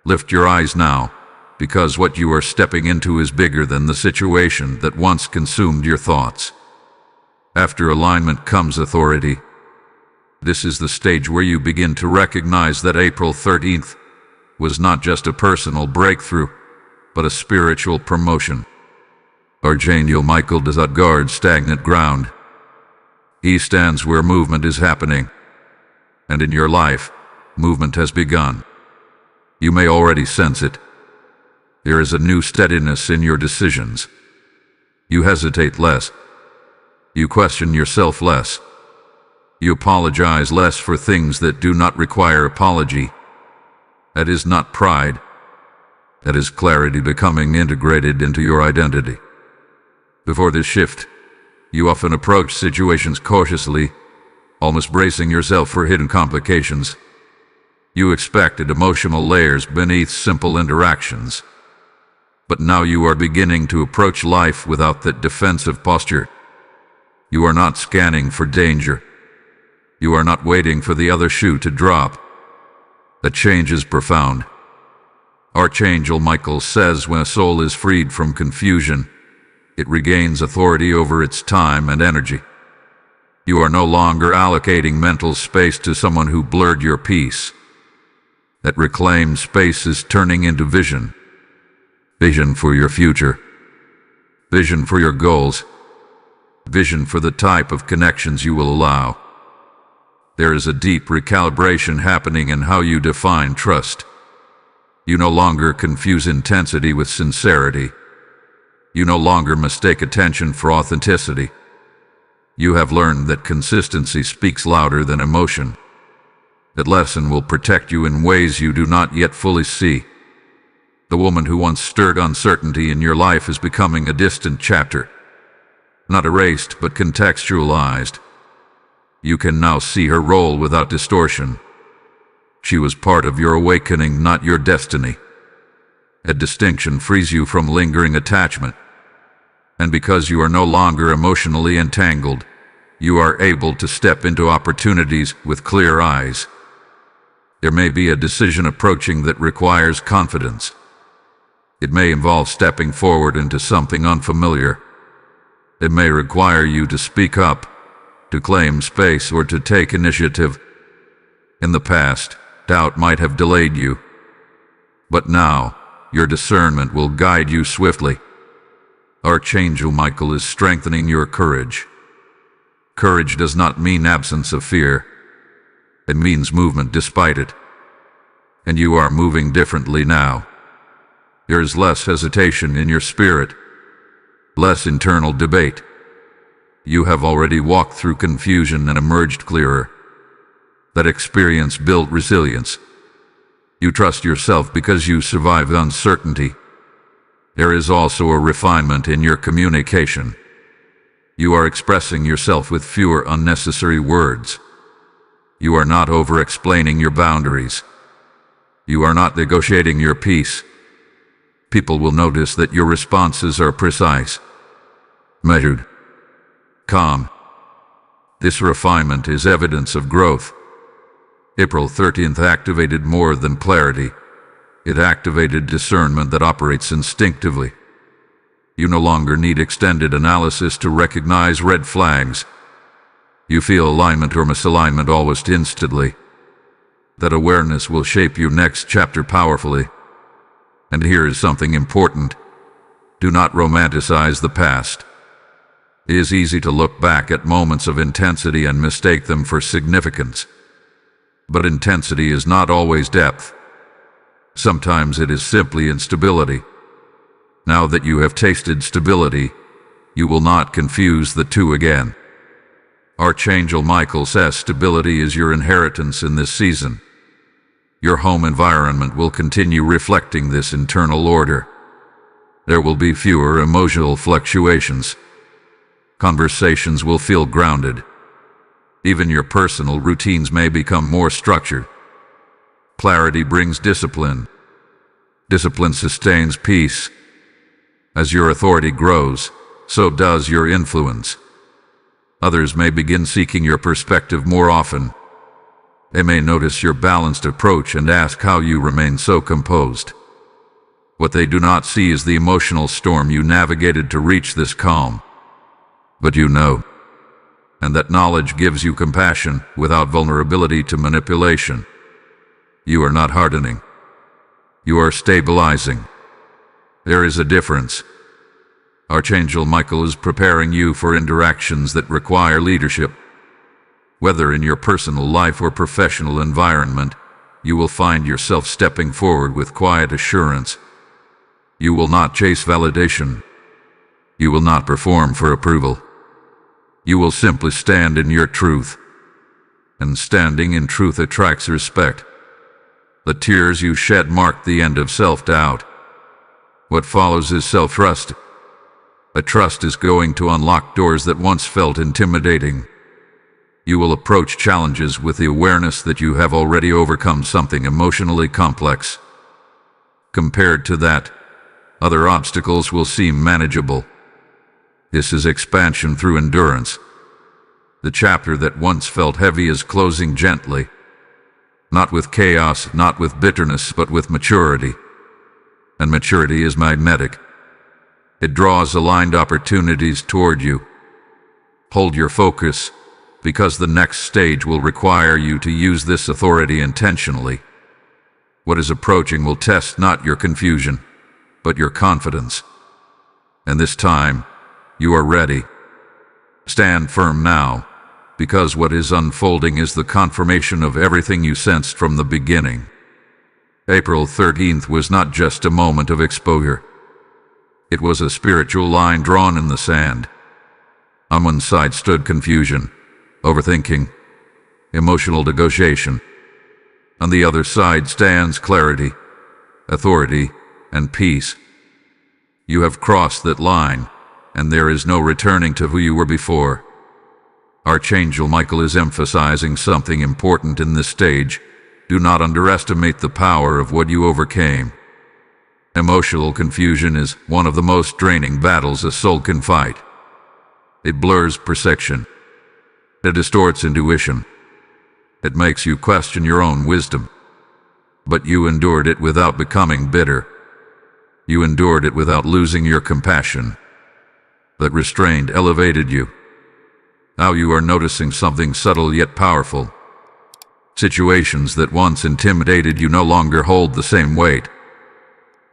Lift your eyes now, because what you are stepping into is bigger than the situation that once consumed your thoughts. After alignment comes authority. This is the stage where you begin to recognize that April 13th was not just a personal breakthrough, but a spiritual promotion. Archangel Michael does not guard stagnant ground. He stands where movement is happening. And in your life, movement has begun. You may already sense it. There is a new steadiness in your decisions. You hesitate less. You question yourself less. You apologize less for things that do not require apology. That is not pride. That is clarity becoming integrated into your identity. Before this shift, you often approach situations cautiously, almost bracing yourself for hidden complications. You expected emotional layers beneath simple interactions. But now you are beginning to approach life without that defensive posture. You are not scanning for danger. You are not waiting for the other shoe to drop. The change is profound. Archangel Michael says when a soul is freed from confusion, it regains authority over its time and energy. You are no longer allocating mental space to someone who blurred your peace. That reclaimed space is turning into vision. Vision for your future. Vision for your goals. Vision for the type of connections you will allow. There is a deep recalibration happening in how you define trust. You no longer confuse intensity with sincerity. You no longer mistake attention for authenticity. You have learned that consistency speaks louder than emotion. That lesson will protect you in ways you do not yet fully see. The woman who once stirred uncertainty in your life is becoming a distant chapter. Not erased, but contextualized. You can now see her role without distortion. She was part of your awakening, not your destiny. A distinction frees you from lingering attachment. And because you are no longer emotionally entangled, you are able to step into opportunities with clear eyes. There may be a decision approaching that requires confidence. It may involve stepping forward into something unfamiliar. It may require you to speak up, to claim space, or to take initiative. In the past, doubt might have delayed you. But now, your discernment will guide you swiftly. Archangel Michael is strengthening your courage. Courage does not mean absence of fear. It means movement despite it. And you are moving differently now. There is less hesitation in your spirit, less internal debate. You have already walked through confusion and emerged clearer. That experience built resilience. You trust yourself because you survived uncertainty. There is also a refinement in your communication. You are expressing yourself with fewer unnecessary words. You are not over-explaining your boundaries. You are not negotiating your peace. People will notice that your responses are precise, measured, calm. This refinement is evidence of growth. April 13th activated more than clarity. It activated discernment that operates instinctively. You no longer need extended analysis to recognize red flags. You feel alignment or misalignment almost instantly. That awareness will shape your next chapter powerfully. And here is something important. Do not romanticize the past. It is easy to look back at moments of intensity and mistake them for significance. But intensity is not always depth. Sometimes it is simply instability. Now that you have tasted stability, you will not confuse the two again. Archangel Michael says stability is your inheritance in this season. Your home environment will continue reflecting this internal order. There will be fewer emotional fluctuations. Conversations will feel grounded. Even your personal routines may become more structured. Clarity brings discipline. Discipline sustains peace. As your authority grows, so does your influence. Others may begin seeking your perspective more often. They may notice your balanced approach and ask how you remain so composed. What they do not see is the emotional storm you navigated to reach this calm. But you know. And that knowledge gives you compassion without vulnerability to manipulation. You are not hardening. You are stabilizing. There is a difference. Archangel Michael is preparing you for interactions that require leadership. Whether in your personal life or professional environment, you will find yourself stepping forward with quiet assurance. You will not chase validation. You will not perform for approval. You will simply stand in your truth. And standing in truth attracts respect. The tears you shed mark the end of self-doubt. What follows is self-trust. A trust is going to unlock doors that once felt intimidating. You will approach challenges with the awareness that you have already overcome something emotionally complex. Compared to that, other obstacles will seem manageable. This is expansion through endurance. The chapter that once felt heavy is closing gently. Not with chaos, not with bitterness, but with maturity. And maturity is magnetic. It draws aligned opportunities toward you. Hold your focus, because the next stage will require you to use this authority intentionally. What is approaching will test not your confusion, but your confidence. And this time, you are ready. Stand firm now, because what is unfolding is the confirmation of everything you sensed from the beginning. April 13th was not just a moment of exposure. It was a spiritual line drawn in the sand. On one side stood confusion, overthinking, emotional negotiation. On the other side stands clarity, authority, and peace. You have crossed that line, and there is no returning to who you were before. Archangel Michael is emphasizing something important in this stage. do not underestimate the power of what you overcame. Emotional confusion is one of the most draining battles a soul can fight. It blurs perception. It distorts intuition. It makes you question your own wisdom. But you endured it without becoming bitter. You endured it without losing your compassion. That restraint elevated you. Now you are noticing something subtle yet powerful. Situations that once intimidated you no longer hold the same weight.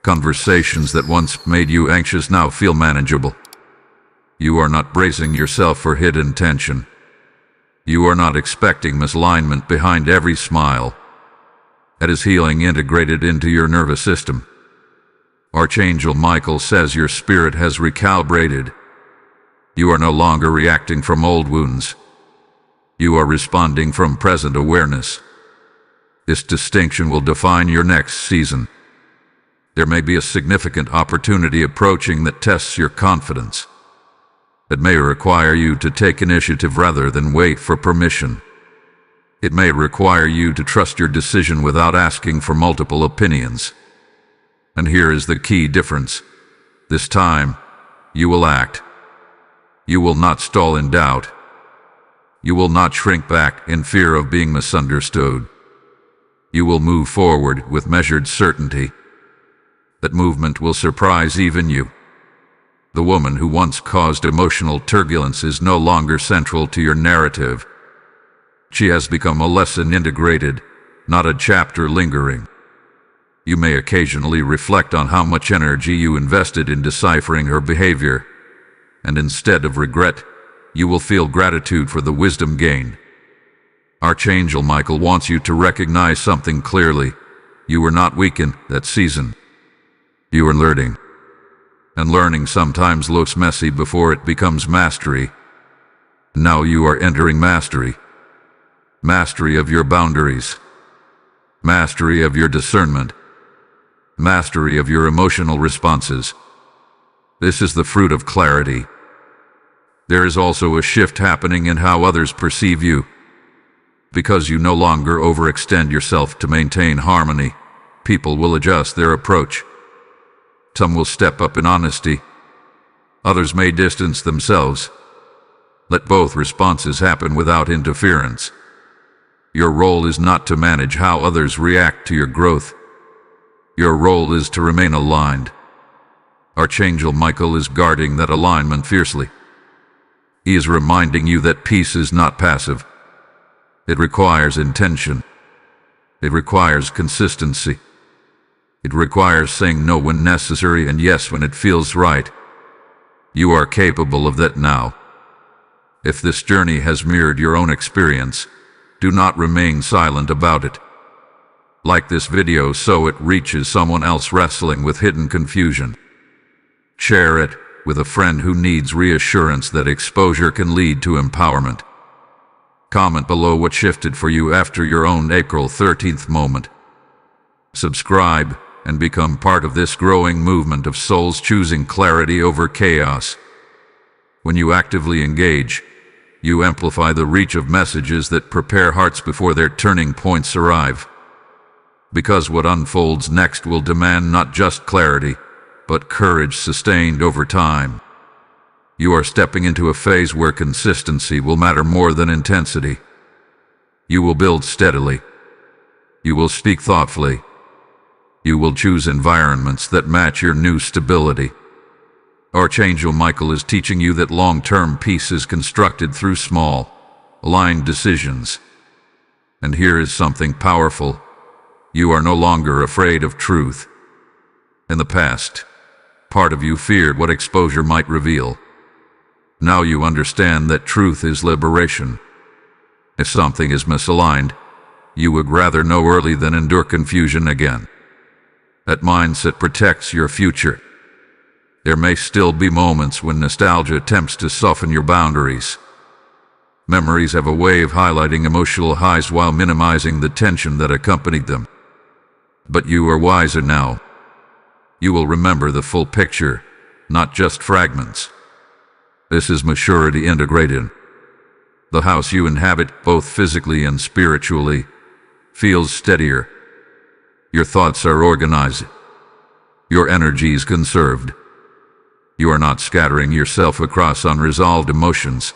Conversations that once made you anxious now feel manageable. You are not bracing yourself for hidden tension. You are not expecting misalignment behind every smile. It is healing integrated into your nervous system. Archangel Michael says your spirit has recalibrated. You are no longer reacting from old wounds. You are responding from present awareness. This distinction will define your next season. There may be a significant opportunity approaching that tests your confidence. It may require you to take initiative rather than wait for permission. It may require you to trust your decision without asking for multiple opinions. And here is the key difference. This time, you will act. You will not stall in doubt. You will not shrink back in fear of being misunderstood. You will move forward with measured certainty. That movement will surprise even you. The woman who once caused emotional turbulence is no longer central to your narrative. She has become a lesson integrated, not a chapter lingering. You may occasionally reflect on how much energy you invested in deciphering her behavior, and instead of regret, you will feel gratitude for the wisdom gained. Archangel Michael wants you to recognize something clearly. You were not weak in that season. You are learning. And learning sometimes looks messy before it becomes mastery. Now you are entering mastery. Mastery of your boundaries. Mastery of your discernment. Mastery of your emotional responses. This is the fruit of clarity. There is also a shift happening in how others perceive you. Because you no longer overextend yourself to maintain harmony, people will adjust their approach. Some will step up in honesty. Others may distance themselves. Let both responses happen without interference. Your role is not to manage how others react to your growth. Your role is to remain aligned. Archangel Michael is guarding that alignment fiercely. He is reminding you that peace is not passive. It requires intention. It requires consistency. It requires saying no when necessary and yes when it feels right. You are capable of that now. If this journey has mirrored your own experience, do not remain silent about it. Like this video so it reaches someone else wrestling with hidden confusion. Share it with a friend who needs reassurance that exposure can lead to empowerment. Comment below what shifted for you after your own April 13th moment. Subscribe and become part of this growing movement of souls choosing clarity over chaos. When you actively engage, you amplify the reach of messages that prepare hearts before their turning points arrive. Because what unfolds next will demand not just clarity, but courage sustained over time. You are stepping into a phase where consistency will matter more than intensity. You will build steadily. You will speak thoughtfully. You will choose environments that match your new stability. Archangel Michael is teaching you that long-term peace is constructed through small, aligned decisions. And here is something powerful. You are no longer afraid of truth. In the past, part of you feared what exposure might reveal. Now you understand that truth is liberation. If something is misaligned, you would rather know early than endure confusion again. That mindset protects your future. There may still be moments when nostalgia attempts to soften your boundaries. Memories have a way of highlighting emotional highs while minimizing the tension that accompanied them. But you are wiser now. You will remember the full picture, not just fragments. This is maturity integrated. The house you inhabit, both physically and spiritually, feels steadier. Your thoughts are organized. Your energy is conserved. You are not scattering yourself across unresolved emotions.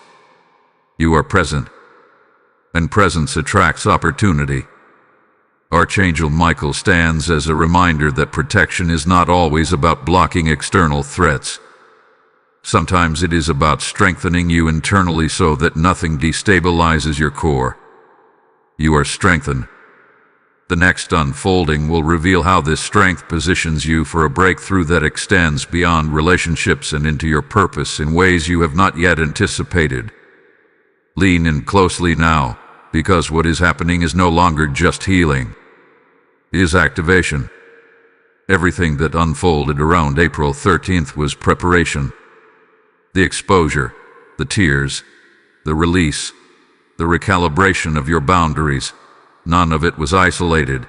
You are present, and presence attracts opportunity. Archangel Michael stands as a reminder that protection is not always about blocking external threats. Sometimes it is about strengthening you internally so that nothing destabilizes your core. You are strengthened. The next unfolding will reveal how this strength positions you for a breakthrough that extends beyond relationships and into your purpose in ways you have not yet anticipated. Lean in closely now, because what is happening is no longer just healing. It is activation. Everything that unfolded around April 13th was preparation. The exposure, the tears, the release, the recalibration of your boundaries, none of it was isolated.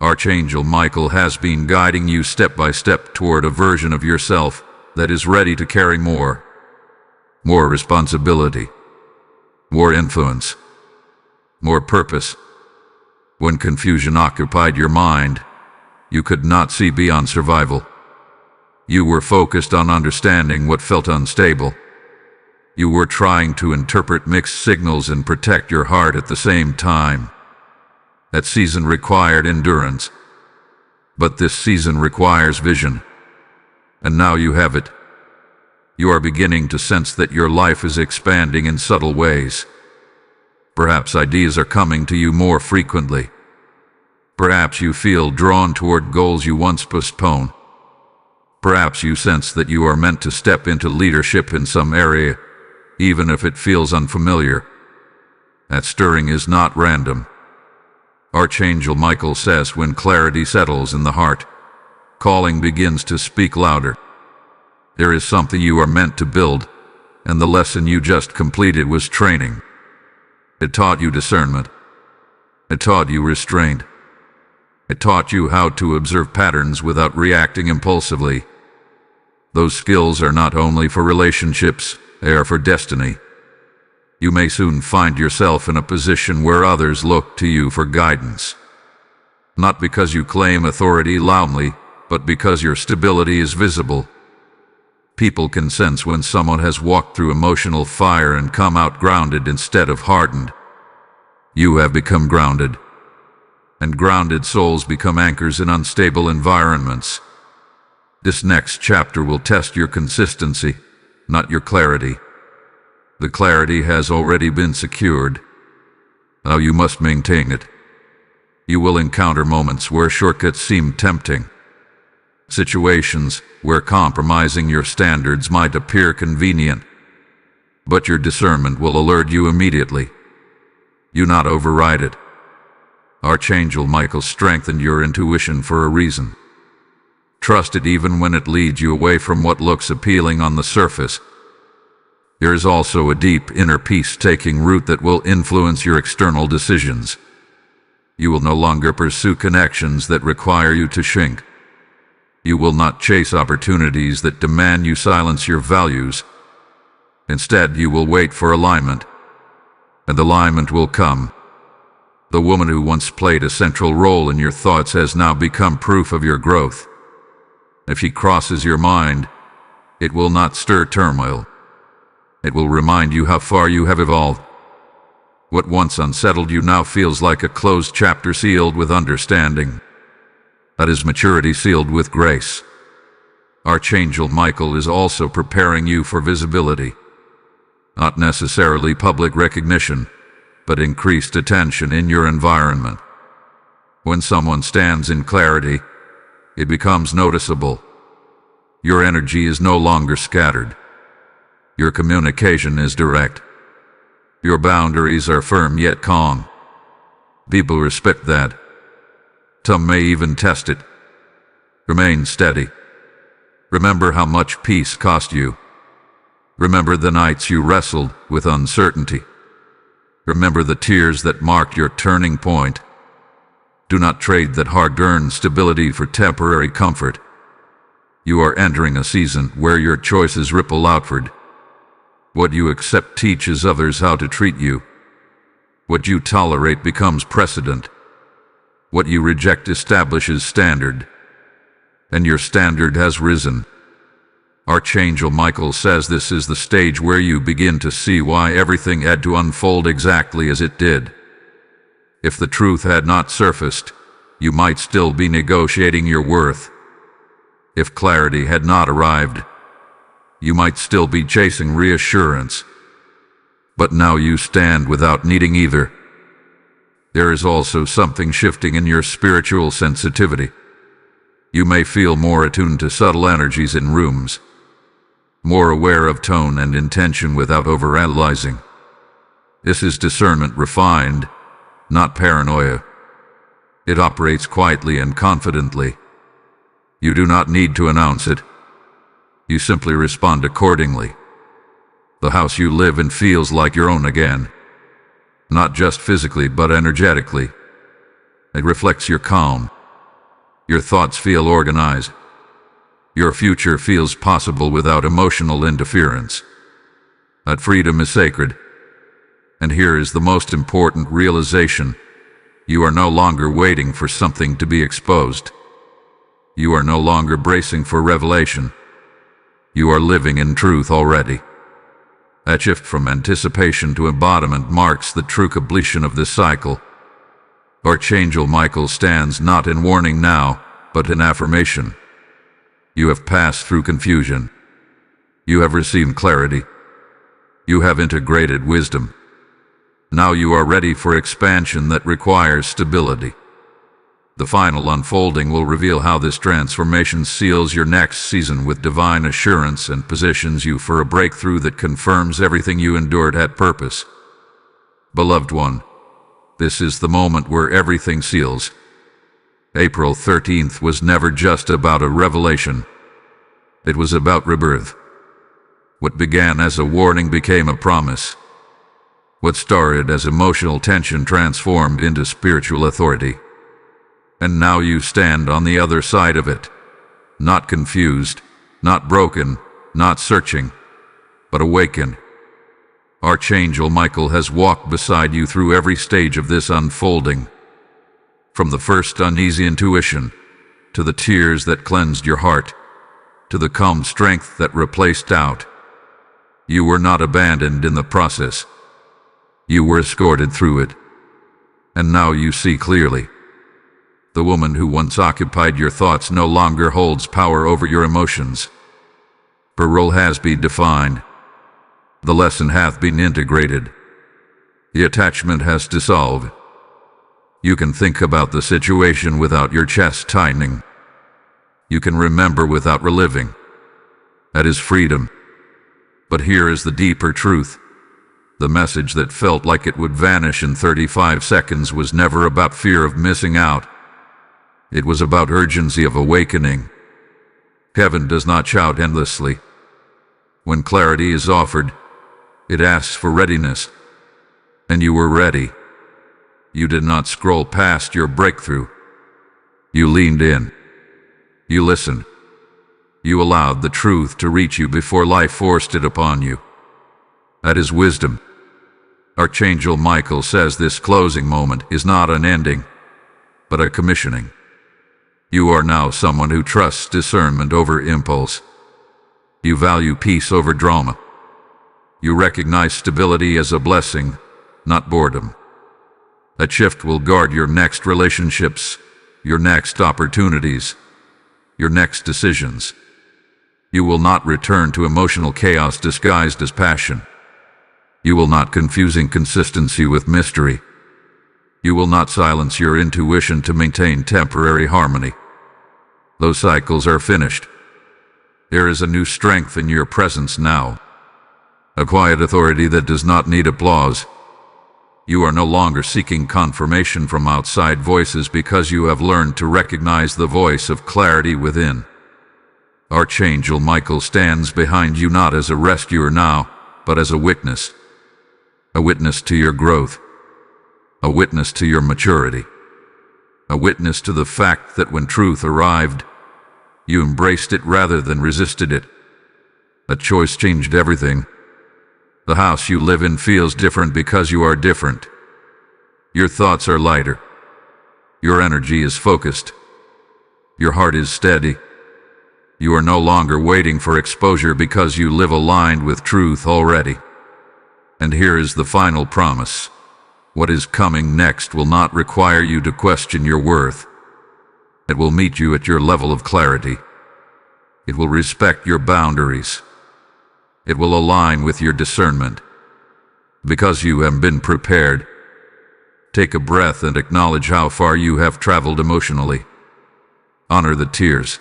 Archangel Michael has been guiding you step by step toward a version of yourself that is ready to carry more responsibility, more influence, more purpose. When confusion occupied your mind, you could not see beyond survival. You were focused on understanding what felt unstable. You were trying to interpret mixed signals and protect your heart at the same time. That season required endurance. But this season requires vision. And now you have it. You are beginning to sense that your life is expanding in subtle ways. Perhaps ideas are coming to you more frequently. Perhaps you feel drawn toward goals you once postponed. Perhaps you sense that you are meant to step into leadership in some area, even if it feels unfamiliar. That stirring is not random. Archangel Michael says when clarity settles in the heart, calling begins to speak louder. There is something you are meant to build, and the lesson you just completed was training. It taught you discernment. It taught you restraint. It taught you how to observe patterns without reacting impulsively. Those skills are not only for relationships, they are for destiny. You may soon find yourself in a position where others look to you for guidance. Not because you claim authority loudly, but because your stability is visible. People can sense when someone has walked through emotional fire and come out grounded instead of hardened. You have become grounded. And grounded souls become anchors in unstable environments. This next chapter will test your consistency, not your clarity. The clarity has already been secured. Now you must maintain it. You will encounter moments where shortcuts seem tempting. Situations where compromising your standards might appear convenient. But your discernment will alert you immediately. You not override it. Archangel Michael strengthened your intuition for a reason. Trust it even when it leads you away from what looks appealing on the surface. There is also a deep inner peace taking root that will influence your external decisions. You will no longer pursue connections that require you to shrink. You will not chase opportunities that demand you silence your values. Instead, you will wait for alignment. And alignment will come. The woman who once played a central role in your thoughts has now become proof of your growth. If she crosses your mind, it will not stir turmoil. It will remind you how far you have evolved. What once unsettled you now feels like a closed chapter sealed with understanding. That is maturity sealed with grace. Archangel Michael is also preparing you for visibility. Not necessarily public recognition, but increased attention in your environment. When someone stands in clarity, it becomes noticeable. Your energy is no longer scattered. Your communication is direct. Your boundaries are firm yet calm. People respect that. Some may even test it. Remain steady. Remember how much peace cost you. Remember the nights you wrestled with uncertainty. Remember the tears that marked your turning point. Do not trade that hard-earned stability for temporary comfort. You are entering a season where your choices ripple outward. What you accept teaches others how to treat you. What you tolerate becomes precedent. What you reject establishes standard, and your standard has risen. Archangel Michael says this is the stage where you begin to see why everything had to unfold exactly as it did. If the truth had not surfaced, you might still be negotiating your worth. If clarity had not arrived, you might still be chasing reassurance. But now you stand without needing either. There is also something shifting in your spiritual sensitivity. You may feel more attuned to subtle energies in rooms, more aware of tone and intention without overanalyzing. This is discernment refined, not paranoia. It operates quietly and confidently. You do not need to announce it. You simply respond accordingly. The house you live in feels like your own again, not just physically but energetically. It reflects your calm. Your thoughts feel organized. Your future feels possible without emotional interference. That freedom is sacred. And here is the most important realization. You are no longer waiting for something to be exposed. You are no longer bracing for revelation. You are living in truth already. That shift from anticipation to embodiment marks the true completion of this cycle. Archangel Michael stands not in warning now, but in affirmation. You have passed through confusion. You have received clarity. You have integrated wisdom. Now you are ready for expansion that requires stability. The final unfolding will reveal how this transformation seals your next season with divine assurance and positions you for a breakthrough that confirms everything you endured had purpose. Beloved one, this is the moment where everything seals. April 13th was never just about a revelation. It was about rebirth. What began as a warning became a promise. What started as emotional tension transformed into spiritual authority. And now you stand on the other side of it, not confused, not broken, not searching, but awakened. Archangel Michael has walked beside you through every stage of this unfolding, from the first uneasy intuition, to the tears that cleansed your heart, to the calm strength that replaced doubt. You were not abandoned in the process. You were escorted through it, and now you see clearly. The woman who once occupied your thoughts no longer holds power over your emotions. Her role has been defined. The lesson hath been integrated. The attachment has dissolved. You can think about the situation without your chest tightening. You can remember without reliving. That is freedom. But here is the deeper truth. The message that felt like it would vanish in 35 seconds was never about fear of missing out. It was about urgency of awakening. Heaven does not shout endlessly. When clarity is offered, it asks for readiness. And you were ready. You did not scroll past your breakthrough. You leaned in. You listened. You allowed the truth to reach you before life forced it upon you. That is wisdom. Archangel Michael says this closing moment is not an ending, but a commissioning. You are now someone who trusts discernment over impulse. You value peace over drama. You recognize stability as a blessing, not boredom. That shift will guard your next relationships, your next opportunities, your next decisions. You will not return to emotional chaos disguised as passion. You will not confuse inconsistency with mystery. You will not silence your intuition to maintain temporary harmony. Those cycles are finished. There is a new strength in your presence now. A quiet authority that does not need applause. You are no longer seeking confirmation from outside voices because you have learned to recognize the voice of clarity within. Archangel Michael stands behind you not as a rescuer now, but as a witness. A witness to your growth. A witness to your maturity. A witness to the fact that when truth arrived, you embraced it rather than resisted it. That choice changed everything. The house you live in feels different because you are different. Your thoughts are lighter. Your energy is focused. Your heart is steady. You are no longer waiting for exposure because you live aligned with truth already. And here is the final promise. What is coming next will not require you to question your worth. It will meet you at your level of clarity. It will respect your boundaries. It will align with your discernment. Because you have been prepared, take a breath and acknowledge how far you have traveled emotionally. Honor the tears.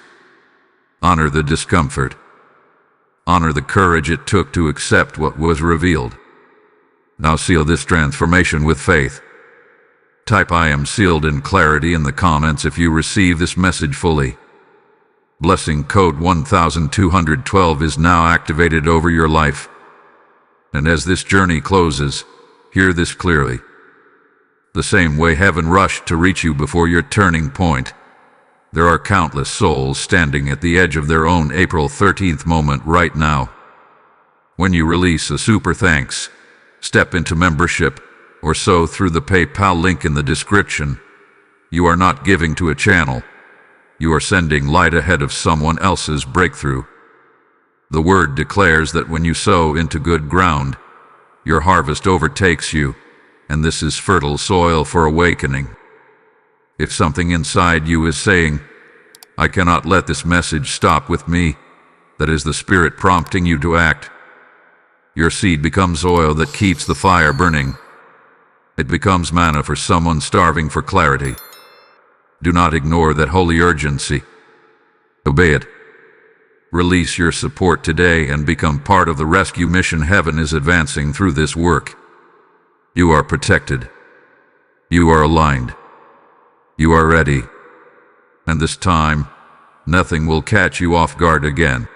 Honor the discomfort. Honor the courage it took to accept what was revealed. Now seal this transformation with faith. Type "I am sealed in clarity" in the comments if you receive this message fully. Blessing code 1212 is now activated over your life. And as this journey closes, hear this clearly. The same way heaven rushed to reach you before your turning point, there are countless souls standing at the edge of their own April 13th moment right now. When you release a super thanks, step into membership, or sow through the PayPal link in the description, you are not giving to a channel. You are sending light ahead of someone else's breakthrough. The word declares that when you sow into good ground, your harvest overtakes you, and this is fertile soil for awakening. If something inside you is saying, "I cannot let this message stop with me," that is the Spirit prompting you to act. Your seed becomes oil that keeps the fire burning. It becomes manna for someone starving for clarity. Do not ignore that holy urgency. Obey it. Release your support today and become part of the rescue mission heaven is advancing through this work. You are protected. You are aligned. You are ready. And this time, nothing will catch you off guard again.